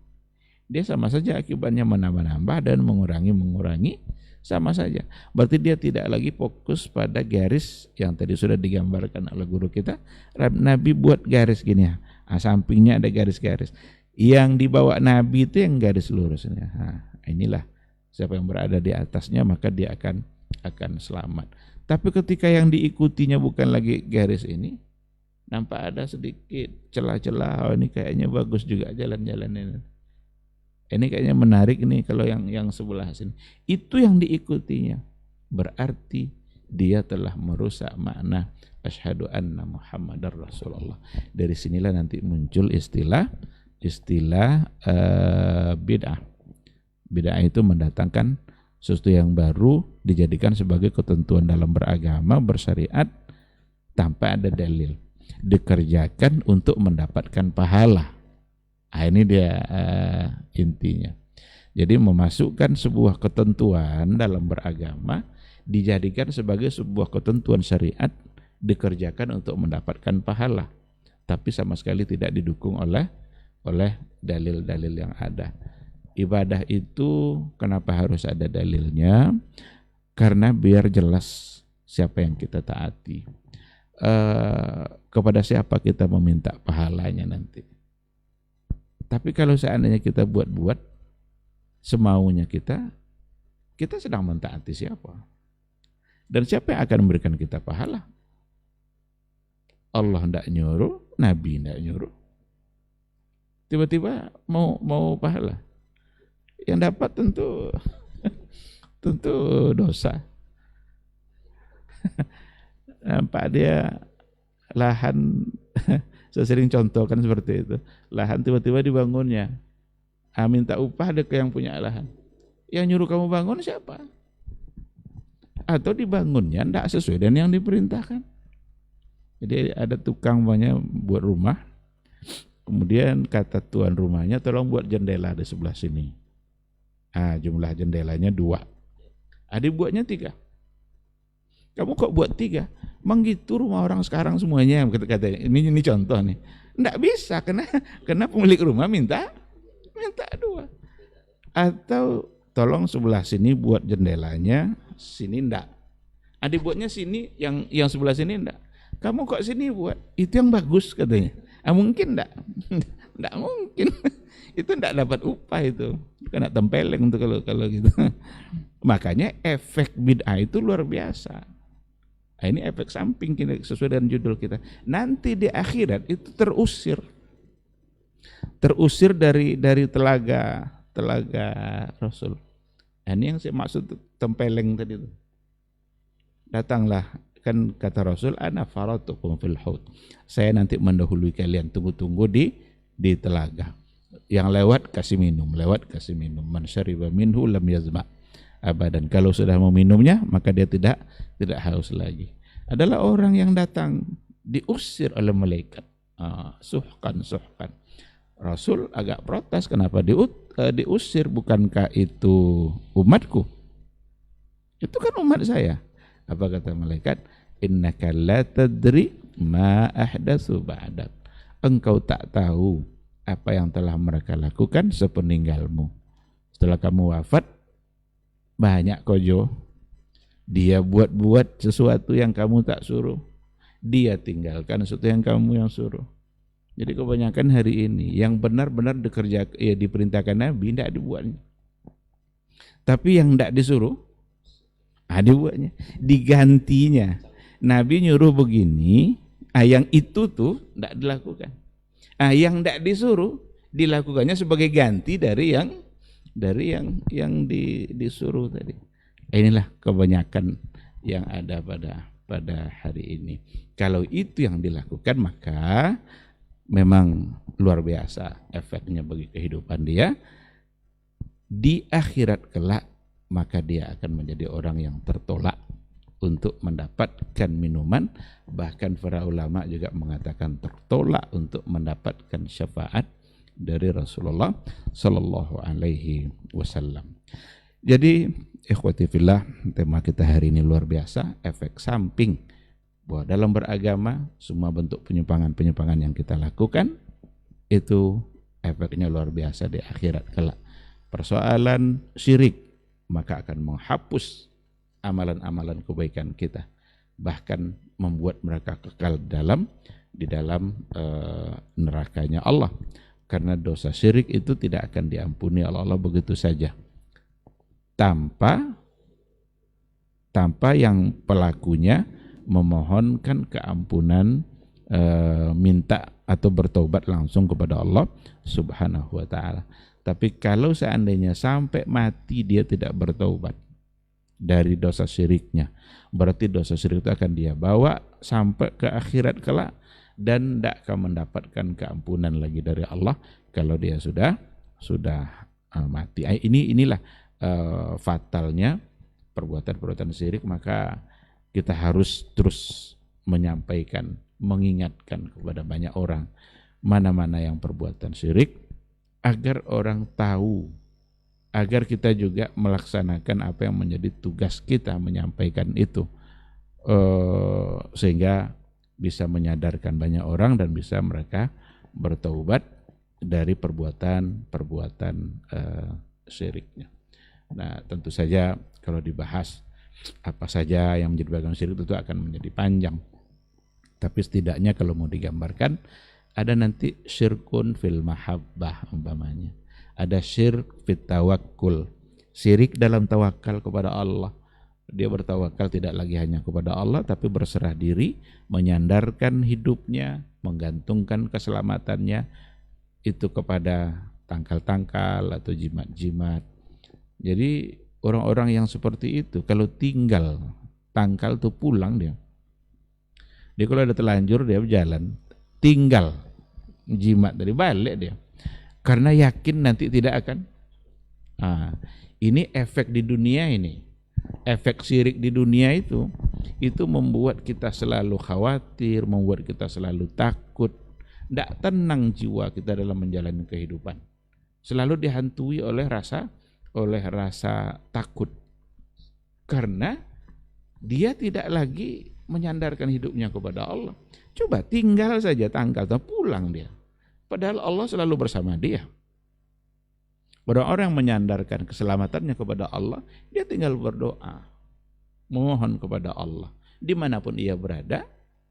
Dia sama saja akibatnya menambah-nambah dan mengurangi sama saja. Berarti dia tidak lagi fokus pada garis yang tadi sudah digambarkan oleh guru kita. Nabi buat garis gini, sampingnya ada garis-garis. Yang dibawa Nabi itu yang garis lurusnya. Inilah siapa yang berada di atasnya maka dia akan selamat. Tapi ketika yang diikutinya bukan lagi garis ini, nampak ada sedikit celah-celah. Oh, ini kayaknya bagus juga jalan-jalan ini. Ini kayaknya menarik nih kalau yang sebelah sini. Itu yang diikutinya. Berarti dia telah merusak makna asyhadu anna Muhammadar Rasulullah. Dari sinilah nanti muncul istilah bid'ah. Bid'ah itu mendatangkan sesuatu yang baru dijadikan sebagai ketentuan dalam beragama, bersyariat tanpa ada dalil. Dikerjakan untuk mendapatkan pahala. Ini dia intinya. Jadi memasukkan sebuah ketentuan dalam beragama dijadikan sebagai sebuah ketentuan syariat, dikerjakan untuk mendapatkan pahala, tapi sama sekali tidak didukung oleh dalil-dalil yang ada. Ibadah itu kenapa harus ada dalilnya? Karena biar jelas siapa yang kita taati, kepada siapa kita meminta pahalanya nanti. Tapi kalau seandainya kita buat-buat semaunya kita sedang mentaati siapa? Dan siapa yang akan memberikan kita pahala? Allah tidak nyuruh, Nabi tidak nyuruh. Tiba-tiba mau pahala. Yang dapat tentu dosa. Nampak dia lahan, saya sering contohkan seperti itu. Lahan tiba-tiba dibangunnya. Minta upah ada ke yang punya lahan. Yang nyuruh kamu bangun siapa? Atau dibangunnya tidak sesuai dengan yang diperintahkan. Jadi ada tukang banyak buat rumah, kemudian kata tuan rumahnya tolong buat jendela di sebelah sini. Jumlah jendelanya 2. Dibuatnya 3. Kamu kok buat 3? Memang gitu rumah orang sekarang semuanya, kata ini contoh nih. Nggak bisa karena pemilik rumah minta 2. Atau tolong sebelah sini buat jendelanya, sini enggak. Dibuatnya sini, yang sebelah sini enggak. Kamu kok sini buat? Itu yang bagus katanya. Mungkin enggak? Enggak mungkin. Itu enggak dapat upah itu. Kena tempeleng tuh kalau gitu. Makanya efek bid'ah itu luar biasa. Ini efek samping kita sesuai dengan judul kita. Nanti di akhirat itu terusir dari telaga Rasul. Ini yang saya maksud tempeleng tadi itu. Datanglah, kan kata Rasul, ana faratukum fil haud. Saya nanti mendahului kalian, tunggu di telaga. Yang lewat kasih minum. Man syariba minhu lam yazma abadan. Kalau sudah mau minumnya, maka dia tidak haus lagi. Adalah orang yang datang diusir oleh malaikat. Suhkan. Rasul agak protes, kenapa diusir? Bukankah itu umatku? Itu kan umat saya. Apa kata malaikat? Innaka la tadri ma ahdatsu ba'dak. Engkau tak tahu apa yang telah mereka lakukan sepeninggalmu. Setelah kamu wafat, banyak kojo. Dia buat sesuatu yang kamu tak suruh. Dia tinggalkan sesuatu yang kamu yang suruh. Jadi kebanyakan hari ini yang benar-benar diperintahkan Nabi tidak dibuatnya. Tapi yang tidak disuruh dibuatnya, digantinya. Nabi nyuruh begini, yang itu tuh tidak dilakukan. Yang tidak disuruh dilakukannya sebagai ganti dari yang disuruh tadi. Inilah kebanyakan yang ada pada hari ini. Kalau itu yang dilakukan, maka memang luar biasa efeknya bagi kehidupan dia. Di akhirat kelak, maka dia akan menjadi orang yang tertolak untuk mendapatkan minuman. Bahkan para ulama juga mengatakan tertolak untuk mendapatkan syafaat dari Rasulullah Sallallahu Alaihi Wasallam. Jadi ikhwati fillah, tema kita hari ini luar biasa, efek samping bahwa dalam beragama semua bentuk penyimpangan yang kita lakukan itu efeknya luar biasa di akhirat kelak. Persoalan syirik maka akan menghapus amalan-amalan kebaikan kita, bahkan membuat mereka kekal di dalam nerakanya Allah. Karena dosa syirik itu tidak akan diampuni oleh Allah begitu saja tanpa yang pelakunya memohonkan keampunan, minta atau bertobat langsung kepada Allah Subhanahu wa ta'ala. Tapi kalau seandainya sampai mati dia tidak bertobat dari dosa syiriknya, berarti dosa syirik itu akan dia bawa sampai ke akhirat kelak dan tidak akan mendapatkan keampunan lagi dari Allah kalau dia sudah mati. Inilah fatalnya perbuatan syirik. Maka kita harus terus menyampaikan, mengingatkan kepada banyak orang mana-mana yang perbuatan syirik, agar orang tahu, agar kita juga melaksanakan apa yang menjadi tugas kita, menyampaikan itu, sehingga bisa menyadarkan banyak orang dan bisa mereka bertaubat dari perbuatan syiriknya. Nah, tentu saja kalau dibahas apa saja yang menjadi bagian syirik itu akan menjadi panjang. Tapi setidaknya kalau mau digambarkan, ada nanti syirkun fil mahabbah umpamanya. Ada syirk fit tawakkul, syirik dalam tawakal kepada Allah. Dia bertawakal tidak lagi hanya kepada Allah, tapi berserah diri, menyandarkan hidupnya, menggantungkan keselamatannya itu kepada tangkal-tangkal atau jimat-jimat. Jadi orang-orang yang seperti itu kalau tinggal tangkal tuh pulang dia. Dia kalau ada telanjur dia berjalan, tinggal jimat dari balik dia. Karena yakin nanti tidak akan. Ini efek di dunia ini. Efek syirik di dunia itu membuat kita selalu khawatir, membuat kita selalu takut, tidak tenang jiwa kita dalam menjalani kehidupan. Selalu dihantui oleh rasa takut, karena dia tidak lagi menyandarkan hidupnya kepada Allah. Coba tinggal saja tangkal, pulang dia. Padahal Allah selalu bersama dia. Orang-orang yang menyandarkan keselamatannya kepada Allah, dia tinggal berdoa, mohon kepada Allah. Dimanapun ia berada,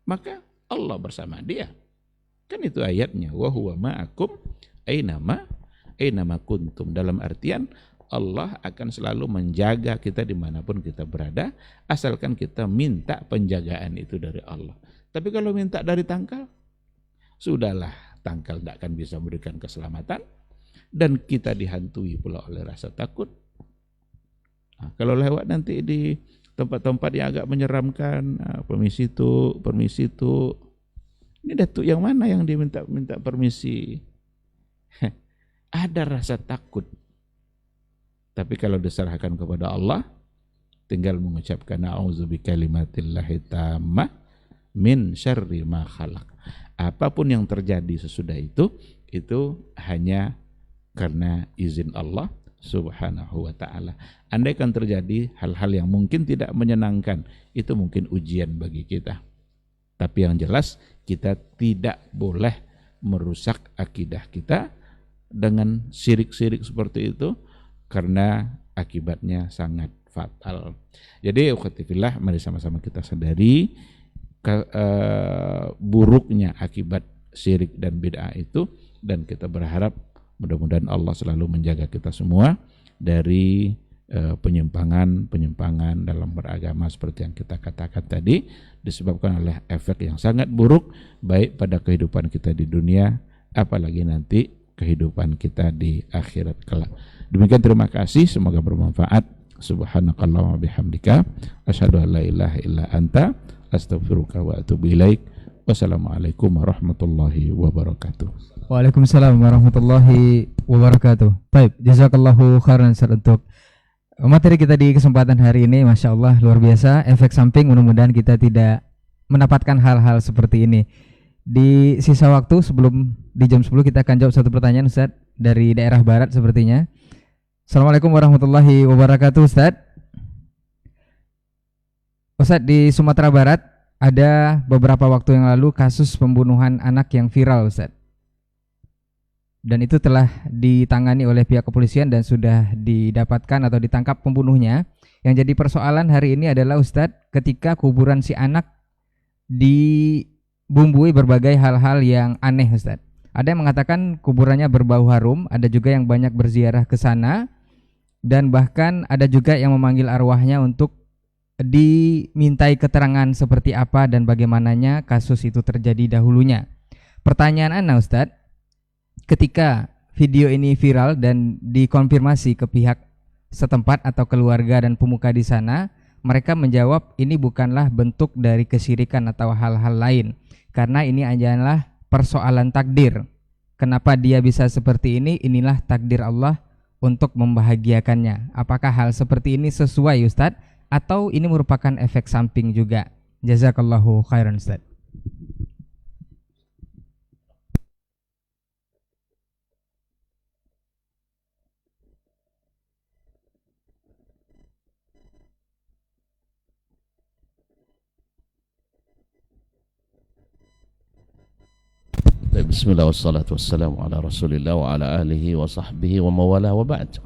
maka Allah bersama dia. Kan itu ayatnya, wa huwa ma'akum ainama kuntum. Dalam artian Allah akan selalu menjaga kita dimanapun kita berada, asalkan kita minta penjagaan itu dari Allah. Tapi kalau minta dari tangkal, sudahlah, tangkal tidak akan bisa memberikan keselamatan, dan kita dihantui pula oleh rasa takut. Kalau lewat nanti di tempat-tempat yang agak menyeramkan, permisi tu, ini datuk yang mana yang diminta permisi? Ada rasa takut. Tapi kalau diserahkan kepada Allah, tinggal mengucapkan a'udzu bikalimatillahi tammah min syarri ma khalaq. Apapun yang terjadi sesudah itu hanya karena izin Allah Subhanahu wa ta'ala. Andai kan terjadi hal-hal yang mungkin tidak menyenangkan, itu mungkin ujian bagi kita. Tapi yang jelas kita tidak boleh merusak akidah kita dengan syirik-syirik seperti itu, karena akibatnya sangat fatal. Jadi ukhtifillah, mari sama-sama kita sadari buruknya akibat syirik dan bid'ah itu, dan kita berharap mudah-mudahan Allah selalu menjaga kita semua dari penyimpangan dalam beragama seperti yang kita katakan tadi, disebabkan oleh efek yang sangat buruk baik pada kehidupan kita di dunia, apalagi nanti kehidupan kita di akhirat kelak. Demikian, terima kasih, semoga bermanfaat. Subhanakallahumma bihamdika asyhadu an la ilaha illa anta astaghfiruka wa atubu ilaik. Wassalamualaikum warahmatullahi wabarakatuh. Waalaikumsalam warahmatullahi wabarakatuh. Baik, jazakallahu khairan untuk materi kita di kesempatan hari ini. Masya Allah, luar biasa. Efek samping, mudah-mudahan kita tidak mendapatkan hal-hal seperti ini. Di sisa waktu sebelum di jam 10 kita akan jawab satu pertanyaan, Ustaz, dari daerah barat sepertinya. Assalamualaikum warahmatullahi wabarakatuh, Ustaz. Ustaz, di Sumatera Barat ada beberapa waktu yang lalu kasus pembunuhan anak yang viral, Ustaz. Dan itu telah ditangani oleh pihak kepolisian dan sudah didapatkan atau ditangkap pembunuhnya. Yang jadi persoalan hari ini adalah, Ustadz, ketika kuburan si anak dibumbui berbagai hal-hal yang aneh, Ustadz. Ada yang mengatakan kuburannya berbau harum, ada juga yang banyak berziarah ke sana, dan bahkan ada juga yang memanggil arwahnya untuk dimintai keterangan seperti apa dan bagaimananya kasus itu terjadi dahulunya. Pertanyaan Anda Ustadz, ketika video ini viral dan dikonfirmasi ke pihak setempat atau keluarga dan pemuka di sana, mereka menjawab ini bukanlah bentuk dari kesyirikan atau hal-hal lain, karena ini adalah persoalan takdir. Kenapa dia bisa seperti ini? Inilah takdir Allah untuk membahagiakannya. Apakah hal seperti ini sesuai Ustadz? Atau ini merupakan efek samping juga? Jazakallahu khairan Ustadz. Bismillah wassalatu wassalamu ala rasulillah wa ala alihi wa sahbihi wa mawala wa ba'd.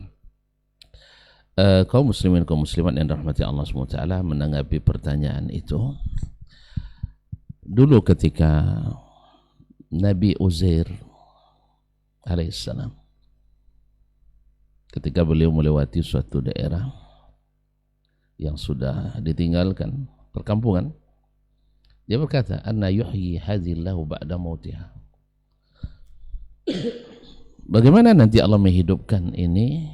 Kaum muslimin, kaum muslimat yang dirahmati Allah SWT, menanggapi pertanyaan itu, dulu ketika Nabi Uzair alaihissalam, ketika beliau melewati suatu daerah yang sudah ditinggalkan perkampungan, dia berkata, anna yuhyi hadhillahu ba'da mautiha. Bagaimana nanti Allah menghidupkan ini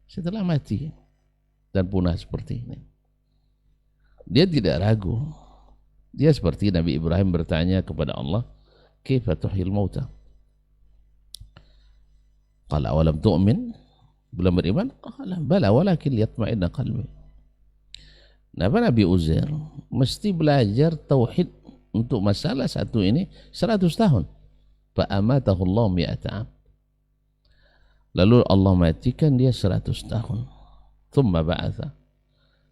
setelah mati dan punah seperti ini? Dia tidak ragu. Dia seperti Nabi Ibrahim bertanya kepada Allah, kaifa tuhyil mauta? Qala awalam tu'min? Belum beriman? Qala bala walakin liyatma'inna qalbi. Nabi Uzair mesti belajar tauhid untuk masalah satu ini 100 tahun. Fa'amatahu Allah mi'ata am. Lalu Allah matikan dia 100 tahun. Thumma ba'atha.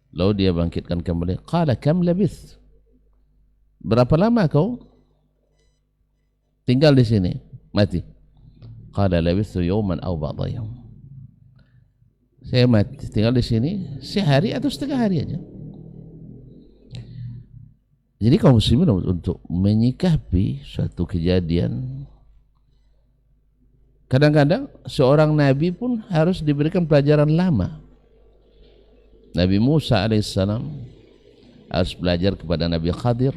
Lalu dia bangkitkan kembali. Qala kam labith? Berapa lama kau tinggal di sini? Mati. Qala labithu yawman aw ba'da yawm. Saya mati tinggal di sini sehari atau setengah hari aja. Jadi kaum muslimin untuk menyikapi suatu kejadian, kadang-kadang seorang nabi pun harus diberikan pelajaran lama. Nabi Musa alaihissalam harus belajar kepada Nabi Khadir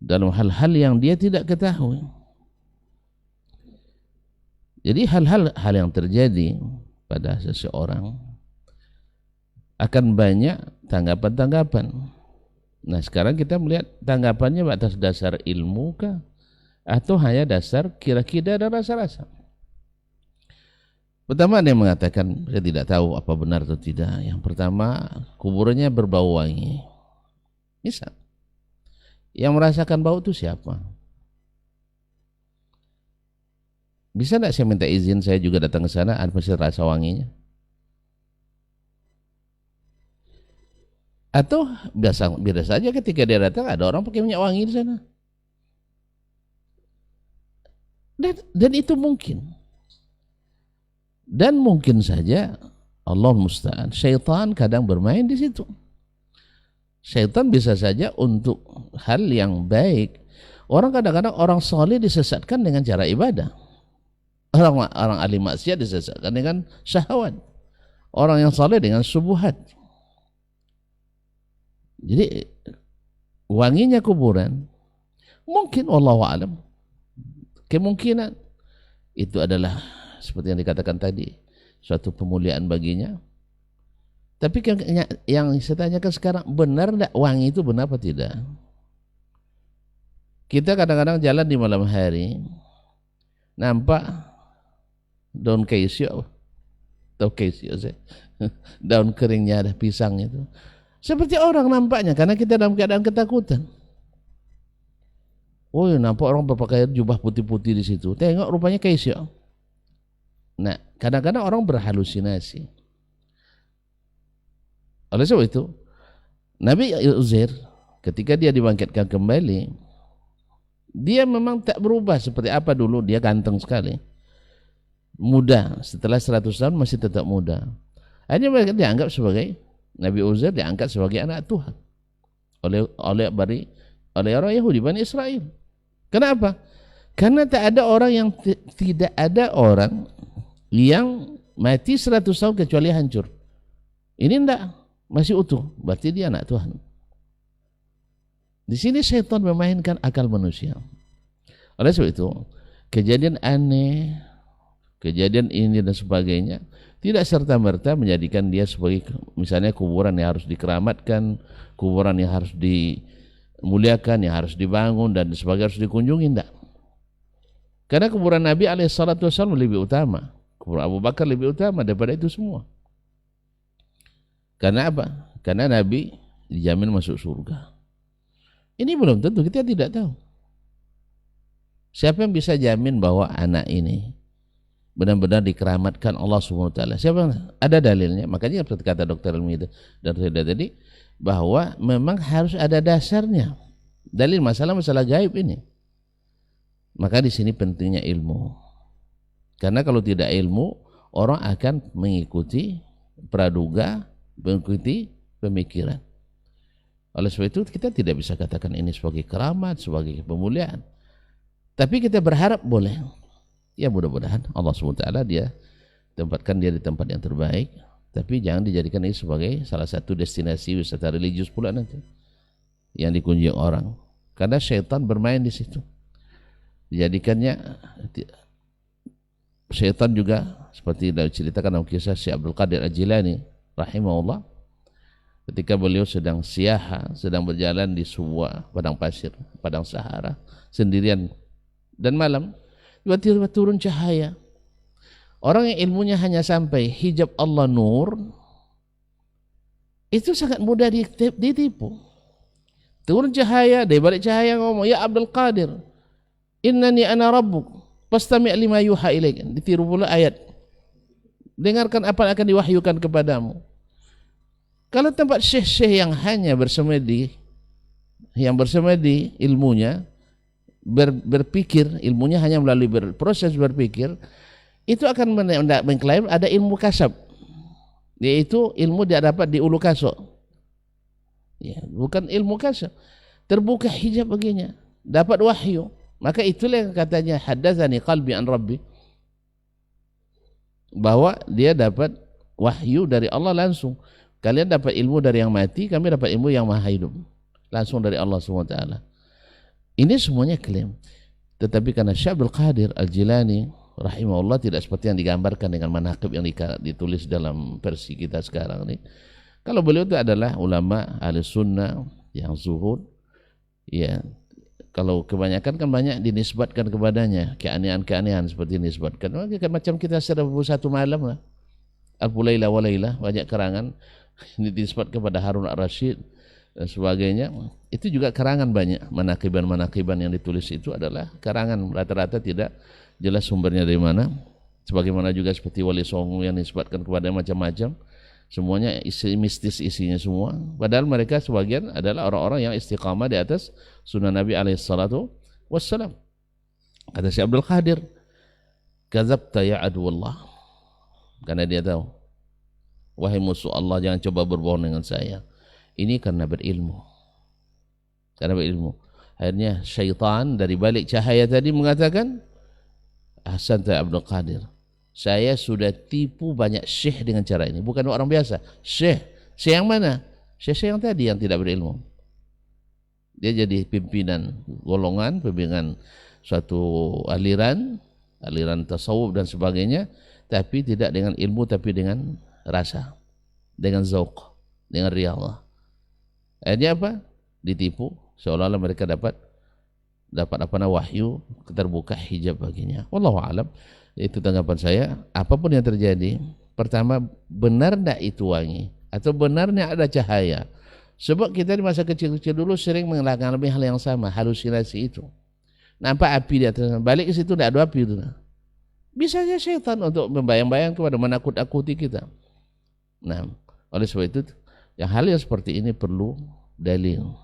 dalam hal-hal yang dia tidak ketahui. Jadi hal-hal yang terjadi pada seseorang akan banyak tanggapan-tanggapan. Nah, sekarang kita melihat tanggapannya atas dasar ilmu kah? Atau hanya dasar kira-kira dan rasa-rasa. Pertama, ada yang mengatakan saya tidak tahu apa benar atau tidak. Yang pertama, kuburannya berbau wangi. Misal, yang merasakan bau itu siapa? Bisa tidak saya minta izin, saya juga datang ke sana, ada masih rasa wanginya? Atau biasa saja ketika dia datang ada orang pakai minyak wangi di sana. Dan itu mungkin. Dan mungkin saja Allah musta'an, syaitan kadang bermain di situ. Syaitan bisa saja untuk hal yang baik. Orang kadang-kadang orang soleh disesatkan dengan cara ibadah. Orang ahli maksiat disesatkan dengan syahwat. Orang yang soleh dengan subuhat. Jadi wanginya kuburan mungkin, wallahu a'lam, kemungkinan itu adalah seperti yang dikatakan tadi, suatu pemuliaan baginya. Tapi yang saya tanyakan sekarang, benar tidak wangi itu, benar apa tidak? Kita kadang-kadang jalan di malam hari nampak daun keisio, atau keisio daun keringnya ada pisang itu. Seperti orang nampaknya, karena kita dalam keadaan ketakutan. Oh, nampak orang berpakaian jubah putih-putih di situ. Tengok rupanya keisio. Nah, kadang-kadang orang berhalusinasi. Oleh sebab itu, Nabi Uzair ketika dia dibangkitkan kembali, dia memang tak berubah seperti apa dulu. Dia ganteng sekali, muda. Setelah 100 tahun masih tetap muda. Hanya mereka dianggap sebagai Nabi Uzair, diangkat sebagai anak Tuhan oleh orang Yahudi, Bani Israel. Kenapa? Karena tak ada orang yang tidak ada orang yang mati 100 tahun kecuali hancur. Ini enggak, masih utuh, berarti dia anak Tuhan. Di sini syaitan memainkan akal manusia. Oleh sebab itu, kejadian aneh, kejadian ini dan sebagainya tidak serta-merta menjadikan dia sebagai misalnya kuburan yang harus dikeramatkan, kuburan yang harus dimuliakan, yang harus dibangun dan sebagainya harus dikunjungi, tidak. Karena kuburan Nabi SAW lebih utama, kuburan Abu Bakar lebih utama daripada itu semua. Karena apa? Karena Nabi dijamin masuk surga. Ini belum tentu, kita tidak tahu. Siapa yang bisa jamin bahwa anak ini benar-benar dikeramatkan Allah SWT? Siapa? Ada dalilnya. Makanya seperti kata Dr. Ilmi dan saya tadi, bahwa memang harus ada dasarnya. Dalil masalah gaib ini. Maka di sini pentingnya ilmu. Karena kalau tidak ilmu, orang akan mengikuti praduga, mengikuti pemikiran. Oleh sebab itu kita tidak bisa katakan ini sebagai keramat, sebagai pemuliaan. Tapi kita berharap boleh. Ya mudah-mudahan Allah SWT dia tempatkan dia di tempat yang terbaik. Tapi jangan dijadikan ini sebagai salah satu destinasi wisata religius pula nanti yang dikunjungi orang. Karena syaitan bermain di situ. Dijadikannya syaitan juga seperti diceritakan dalam kisah Syekh Abdul Qadir Al-Jilani rahimahullah, ketika beliau sedang siaha, sedang berjalan di sebuah padang pasir, padang Sahara sendirian dan malam, tiba-tiba turun cahaya. Orang yang ilmunya hanya sampai hijab Allah nur, itu sangat mudah ditipu. Turun cahaya, dari balik cahaya ngomong, ya Abdul Qadir, innani ana rabbuk, fastami' lima yuha ilaik. Ditiru pula ayat, dengarkan apa yang akan diwahyukan kepadamu. Kalau tempat syekh-syekh yang hanya bersemedi, ilmunya, berpikir, ilmunya hanya melalui proses berpikir, itu akan mengklaim ada ilmu kasab, yaitu ilmu dia dapat di ulu kasok. Ya, bukan ilmu kasab. Terbuka hijab baginya, dapat wahyu. Maka itulah yang katanya haddatsani qalbi an rabbi, bahwa dia dapat wahyu dari Allah langsung. Kalian dapat ilmu dari yang mati, kami dapat ilmu yang maha hidup langsung dari Allah SWT. Ini semuanya klaim. Tetapi karena Syekh Abdul Qadir Al-Jilani rahimahullah tidak seperti yang digambarkan dengan manaqib yang ditulis dalam versi kita sekarang ini. Kalau beliau itu adalah ulama ahli sunnah yang zuhud, ya, kalau kebanyakan kan banyak dinisbatkan kepadanya keanehan-keanehan seperti dinisbatkan. Macam kita 1001 malam lah, Alfu Laila wa Laila, banyak karangan ini dinisbatkan kepada Harun Ar-Rasyid dan sebagainya. Itu juga karangan banyak, manaqiban yang ditulis itu adalah karangan, rata-rata tidak jelas sumbernya dari mana. Sebagaimana juga seperti Wali Songo yang dinisbatkan kepada macam-macam, semuanya mistis isinya semua. Padahal mereka sebagian adalah orang-orang yang istiqamah di atas sunnah Nabi alaihissalatu wassalam. Kata Syekh Abdul Qadir, kadzabta ya aduwallah, karena dia tahu, wahai musuh Allah, jangan coba berbohong dengan saya. Ini karena berilmu. Akhirnya syaitan dari balik cahaya tadi mengatakan, ahsanta Abdul Qadir, saya sudah tipu banyak syekh dengan cara ini. Bukan orang biasa. Syekh yang mana? Syekh yang tadi yang tidak berilmu. Dia jadi pimpinan golongan, pimpinan suatu aliran tasawuf dan sebagainya, tapi tidak dengan ilmu, tapi dengan rasa, dengan zauq, dengan riyadhah. Akhirnya apa? Ditipu, seolah-olah mereka dapat wahyu, terbuka hijab baginya. Wallahu a'lam. Itu tanggapan saya. Apapun yang terjadi, pertama, benar tidak itu wangi atau benarnya ada cahaya. Sebab kita di masa kecil-kecil dulu sering mengalami hal yang sama, halusinasi itu. Nampak api di atas, balik ke situ tidak ada api itu. Bisa saja syaitan untuk membayang-bayang kepada menakut-nakuti kita. Nah, oleh sebab itu, hal yang seperti ini perlu dalil.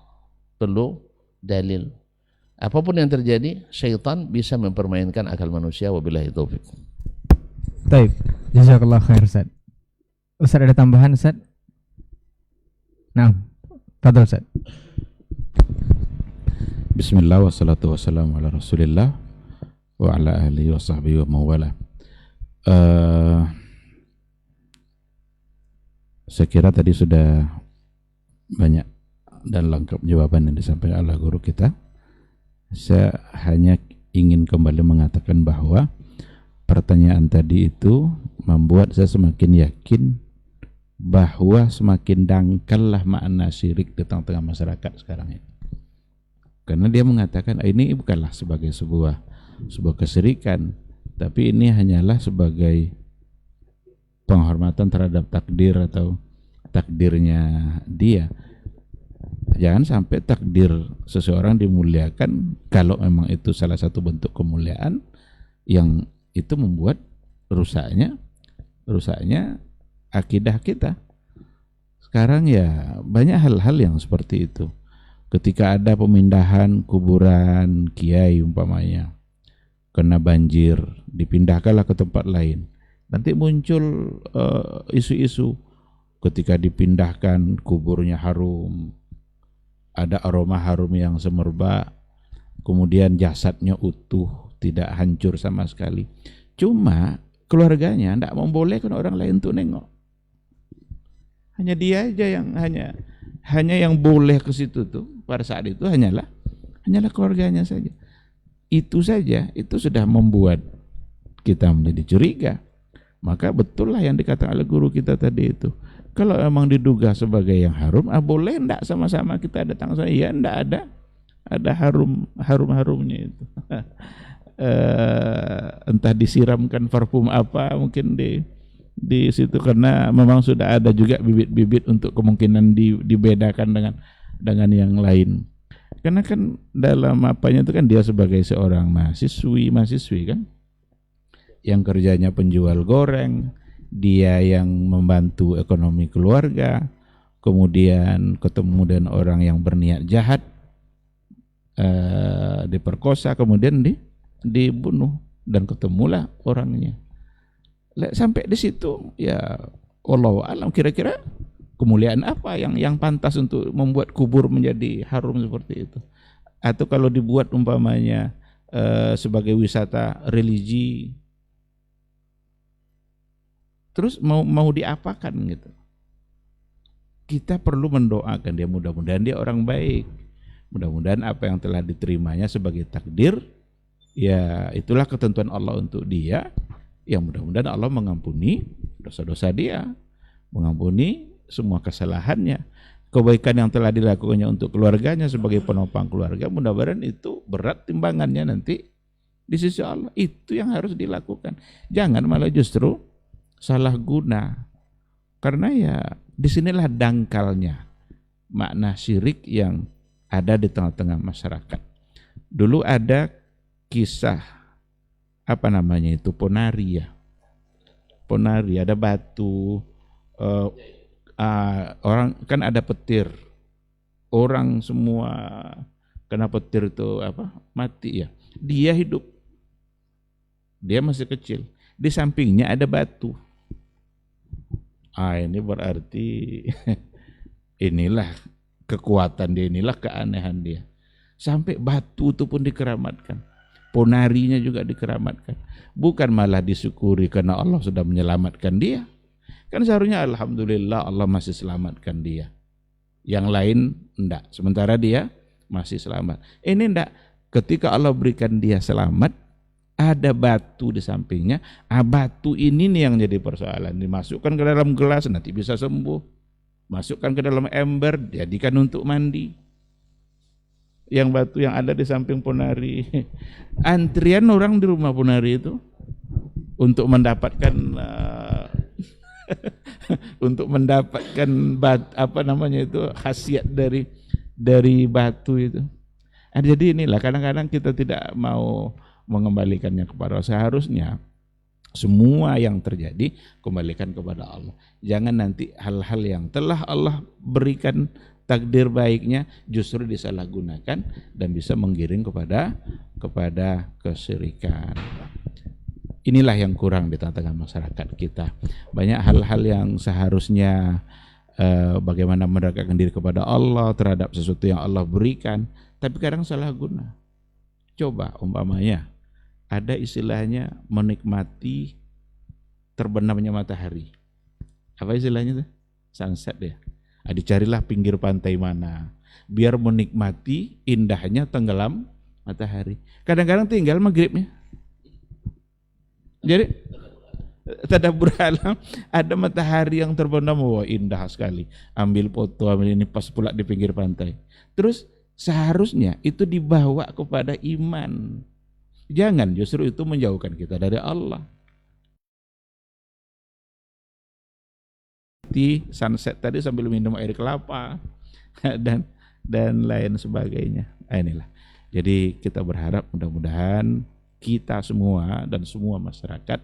Apapun yang terjadi, syaitan bisa mempermainkan akal manusia. Wabillahi taufik. Taib, jazakallah khair Ustaz. Ustaz ada tambahan Ustaz? Nah, fadhal Ustaz. Bismillah wassalatu wassalamu ala Rasulillah. wa ala alihi wa sahbihi wa mawala. Saya kira tadi sudah banyak dan lengkap jawaban yang disampaikan oleh guru kita. Saya hanya ingin kembali mengatakan bahwa pertanyaan tadi itu membuat saya semakin yakin bahwa semakin dangkallah makna syirik di tengah-tengah masyarakat sekarang ini. Karena dia mengatakan ini bukanlah sebagai sebuah kesyirikan, tapi ini hanyalah sebagai penghormatan terhadap takdir atau takdirnya dia. Jangan sampai takdir seseorang dimuliakan kalau memang itu salah satu bentuk kemuliaan yang itu membuat rusaknya akidah kita. Sekarang ya banyak hal-hal yang seperti itu. Ketika ada pemindahan kuburan kiai umpamanya, kena banjir, dipindahkanlah ke tempat lain. Nanti muncul isu-isu ketika dipindahkan kuburnya harum, ada aroma harum yang semerbak, kemudian jasadnya utuh, tidak hancur sama sekali. Cuma keluarganya tidak membolehkan orang lain untuk nengok. Hanya dia aja yang hanya yang boleh ke situ tuh pada saat itu hanyalah keluarganya saja. Itu saja, itu sudah membuat kita menjadi curiga. Maka betullah yang dikatakan oleh guru kita tadi itu. Kalau memang diduga sebagai yang harum, boleh enggak sama-sama kita datang saja? Ya enggak ada harumnya itu. Entah disiramkan parfum apa mungkin di situ, karena memang sudah ada juga bibit-bibit untuk kemungkinan dibedakan dengan yang lain. Karena kan dalam apanya itu kan dia sebagai seorang mahasiswi kan, yang kerjanya penjual goreng, dia yang membantu ekonomi keluarga, kemudian ketemu dengan orang yang berniat jahat, diperkosa, kemudian dibunuh, dan ketemulah orangnya. Sampai di situ ya wallahu alam, kira-kira kemuliaan apa yang pantas untuk membuat kubur menjadi harum seperti itu. Atau kalau dibuat umpamanya sebagai wisata religi, terus mau diapakan gitu. Kita perlu mendoakan dia, mudah-mudahan dia orang baik, mudah-mudahan apa yang telah diterimanya sebagai takdir, ya itulah ketentuan Allah untuk dia. Yang mudah-mudahan Allah mengampuni dosa-dosa dia, mengampuni semua kesalahannya. Kebaikan yang telah dilakukannya untuk keluarganya sebagai penopang keluarga, mudah-mudahan itu berat timbangannya nanti di sisi Allah. Itu yang harus dilakukan. Jangan malah justru salah guna. Karena ya disinilah dangkalnya makna syirik yang ada di tengah-tengah masyarakat. Dulu ada kisah ponari ada batu, orang kan ada petir, orang semua kena petir itu mati ya, dia hidup, dia masih kecil, di sampingnya ada batu. Ini berarti inilah kekuatan dia, inilah keanehan dia, sampai batu itu pun dikeramatkan. Ponarinya juga dikeramatkan. Bukan malah disyukuri karena Allah sudah menyelamatkan dia. Kan seharusnya alhamdulillah Allah masih selamatkan dia. Yang lain enggak. Sementara dia masih selamat. Ini enggak. Ketika Allah berikan dia selamat, ada batu di sampingnya. Batu ini nih yang jadi persoalan. Dimasukkan ke dalam gelas nanti bisa sembuh. Masukkan ke dalam ember, jadikan untuk mandi. Yang batu yang ada di samping ponari, antrian orang di rumah ponari itu untuk mendapatkan khasiat dari batu itu. Jadi inilah kadang-kadang kita tidak mau mengembalikannya kepada Allah. Seharusnya semua yang terjadi kembalikan kepada Allah. Jangan nanti hal-hal yang telah Allah berikan takdir baiknya justru disalahgunakan dan bisa menggiring kepada kesyirikan. Inilah yang kurang di tengah-tengah masyarakat kita. Banyak hal-hal yang seharusnya bagaimana mendekatkan diri kepada Allah terhadap sesuatu yang Allah berikan, tapi kadang salah guna. Coba umpamanya ada istilahnya menikmati terbenamnya matahari. Apa istilahnya tuh? Sunset ya. Dicarilah pinggir pantai mana, biar menikmati indahnya tenggelam matahari. Kadang-kadang tinggal maghribnya. Jadi tadabbur alam, ada matahari yang terbenam, wah indah sekali. Ambil foto, ambil ini, pas pula di pinggir pantai. Terus seharusnya itu dibawa kepada iman. Jangan justru itu menjauhkan kita dari Allah. Di sunset tadi sambil minum air kelapa dan lain sebagainya. Inilah. Jadi kita berharap mudah-mudahan kita semua dan semua masyarakat,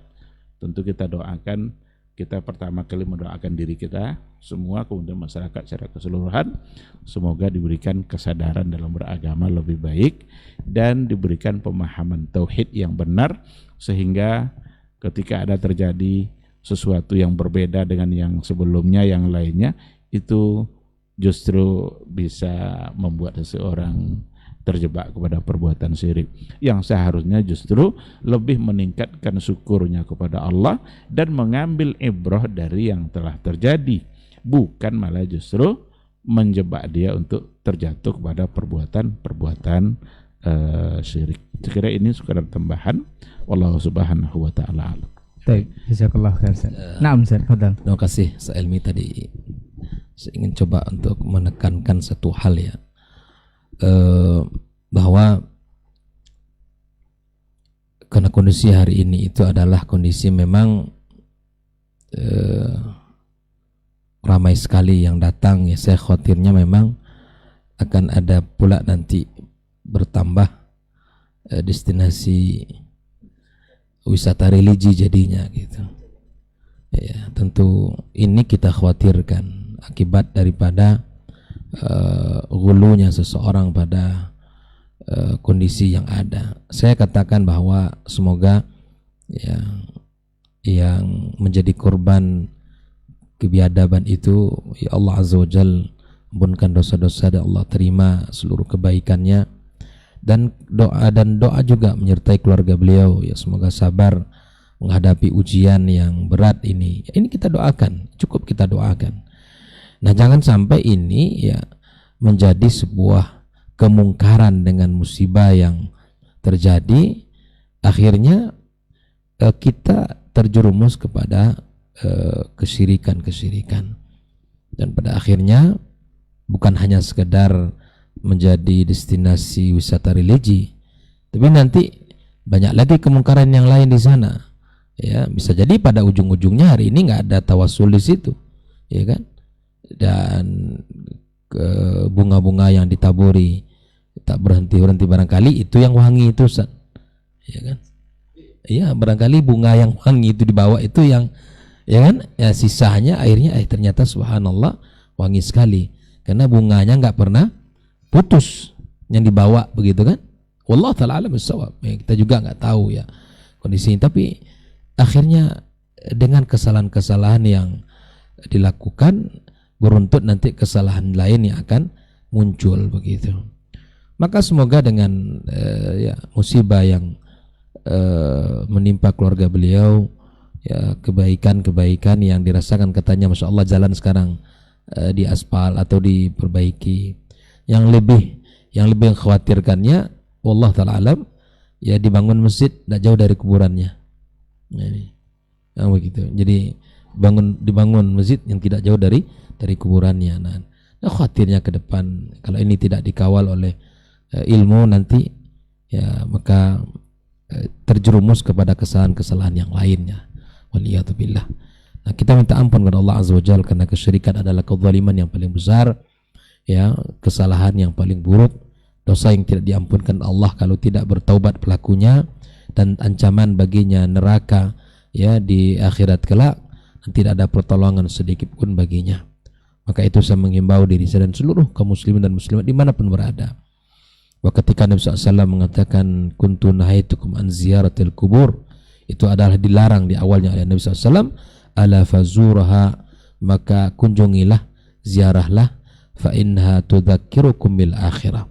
tentu kita doakan, kita pertama kali mendoakan diri kita semua, kemudian masyarakat secara keseluruhan, semoga diberikan kesadaran dalam beragama lebih baik dan diberikan pemahaman tauhid yang benar, sehingga ketika ada terjadi sesuatu yang berbeda dengan yang sebelumnya, yang lainnya, itu justru bisa membuat seseorang terjebak kepada perbuatan syirik, yang seharusnya justru lebih meningkatkan syukurnya kepada Allah dan mengambil ibrah dari yang telah terjadi, bukan malah justru menjebak dia untuk terjatuh kepada perbuatan syirik. Sekira ini sekadar tambahan. Wallahu subhanahu wa ta'ala alam. Baik, jazakallah khair. Naam, Ustaz, fadhal. Terima kasih Sa'ilmi tadi. Saya ingin coba untuk menekankan satu hal ya, bahwa karena kondisi hari ini itu adalah kondisi memang ramai sekali yang datang ya, saya khawatirnya memang akan ada pula nanti bertambah destinasi wisata religi jadinya gitu ya. Tentu ini kita khawatirkan akibat daripada gulunya seseorang pada kondisi yang ada. Saya katakan bahwa semoga ya, yang menjadi korban kebiadaban itu, ya Allah Azza wa Jal ampunkan dosa-dosa dan Allah terima seluruh kebaikannya, dan doa juga menyertai keluarga beliau ya, semoga sabar menghadapi ujian yang berat ini. Ini kita doakan, cukup kita doakan. Nah, jangan sampai ini ya menjadi sebuah kemungkaran dengan musibah yang terjadi, akhirnya kita terjerumus kepada kesyirikan, dan pada akhirnya bukan hanya sekedar menjadi destinasi wisata religi, tapi nanti banyak lagi kemungkaran yang lain di sana ya. Bisa jadi pada ujung-ujungnya hari ini nggak ada tawasul di situ ya kan, dan bunga-bunga yang ditaburi tak berhenti barangkali itu yang wangi itu Ustaz ya kan, iya barangkali bunga yang wangi itu dibawa itu yang ya kan, ya sisanya akhirnya ternyata subhanallah wangi sekali karena bunganya nggak pernah putus yang dibawa begitu kan. Wallahu ta'ala alam bissawab ya, kita juga nggak tahu ya kondisi ini, tapi akhirnya dengan kesalahan-kesalahan yang dilakukan beruntut nanti kesalahan lain yang akan muncul begitu. Maka semoga dengan ya, musibah yang menimpa keluarga beliau ya, kebaikan-kebaikan yang dirasakan, katanya Masya Allah jalan sekarang di aspal atau diperbaiki. Yang lebih mengkhawatirkannya wallah ta'ala alam ya, dibangun masjid tidak jauh dari kuburannya. Nah, begitu. Jadi dibangun masjid yang tidak jauh dari kuburannya. Nah, khawatirnya ke depan kalau ini tidak dikawal oleh ilmu nanti ya, maka terjerumus kepada kesalahan-kesalahan yang lainnya. Waliyatubillah. Nah, kita minta ampun kepada Allah Azza wa Jalla karena kesyirikan adalah kezaliman yang paling besar ya, kesalahan yang paling buruk, dosa yang tidak diampunkan Allah kalau tidak bertaubat pelakunya, dan ancaman baginya neraka ya di akhirat kelak, dan tidak ada pertolongan sedikit pun baginya. Maka itu saya menghimbau diri saya dan seluruh kaum muslimin dan muslimat dimanapun berada, bahwa ketika Nabi SAW mengatakan kuntu nahaitukum an ziyaratil kubur, itu adalah dilarang di awalnya oleh Nabi SAW, ala fazuraha, maka kunjungilah, ziarahlah, fa inha tudzakirukum bil akhirah,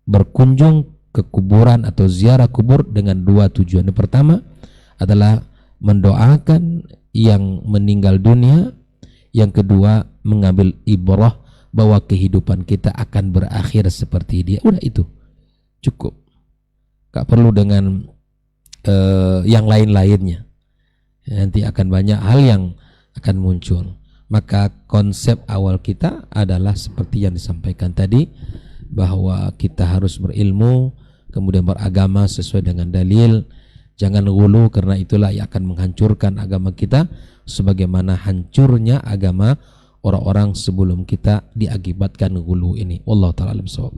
berkunjung ke kuburan atau ziarah kubur dengan dua tujuan. Yang pertama adalah mendoakan yang meninggal dunia, yang kedua mengambil ibrah bahwa kehidupan kita akan berakhir seperti dia. Udah itu cukup, gak perlu dengan yang lain-lainnya. Nanti akan banyak hal yang akan muncul. Maka konsep awal kita adalah seperti yang disampaikan tadi, bahwa kita harus berilmu, kemudian beragama sesuai dengan dalil. Jangan ghulu, karena itulah yang akan menghancurkan agama kita, sebagaimana hancurnya agama orang-orang sebelum kita diakibatkan ghulu ini. Wallahu ta'ala alam shawab.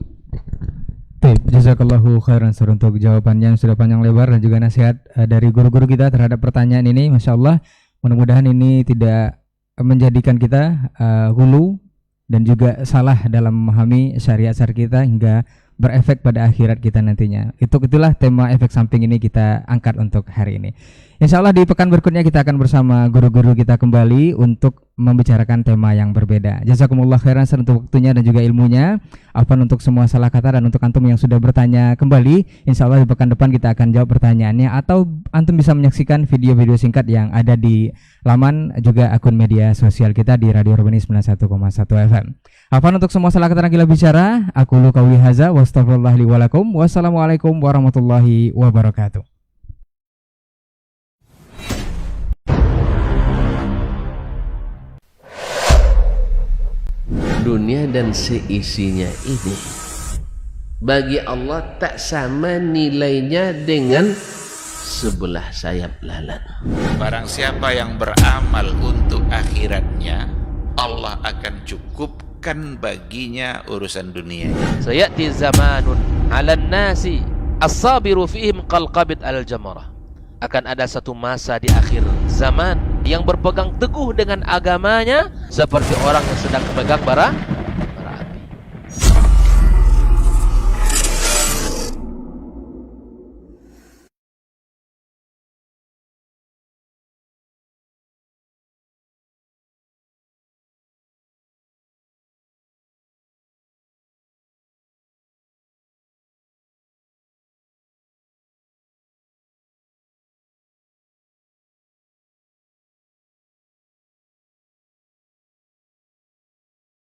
Baik, jazakallahu khairan Sir untuk jawabannya yang sudah panjang lebar dan juga nasihat dari guru-guru kita terhadap pertanyaan ini. Masya Allah, mudah-mudahan ini tidak menjadikan kita ghulu dan juga salah dalam memahami syariat-syariat kita hingga berefek pada akhirat kita nantinya. Itulah tema efek samping ini kita angkat untuk hari ini. Insya Allah di pekan berikutnya kita akan bersama guru-guru kita kembali untuk membicarakan tema yang berbeda. Jazakumullah khairan untuk waktunya dan juga ilmunya. Afwan untuk semua salah kata, dan untuk antum yang sudah bertanya kembali, insya Allah di pekan depan kita akan jawab pertanyaannya, atau antum bisa menyaksikan video-video singkat yang ada di laman juga akun media sosial kita di Radio Robani 91,1 FM. Afwan untuk semua salah kata gila bicara. Aku lu qauli hadza wa astaghfirullah li wa lakum. Wassalamualaikum warahmatullahi wabarakatuh. Dunia dan seisinya ini bagi Allah tak sama nilainya dengan sebelah sayap lalat. Barang siapa yang beramal untuk akhiratnya, Allah akan cukupkan baginya urusan dunia. Sayati zamanun 'alan nasi as-sabiru fihim qalqabit al-jamarah. Akan ada satu masa di akhir zaman yang berpegang teguh dengan agamanya seperti orang yang sedang memegang bara api.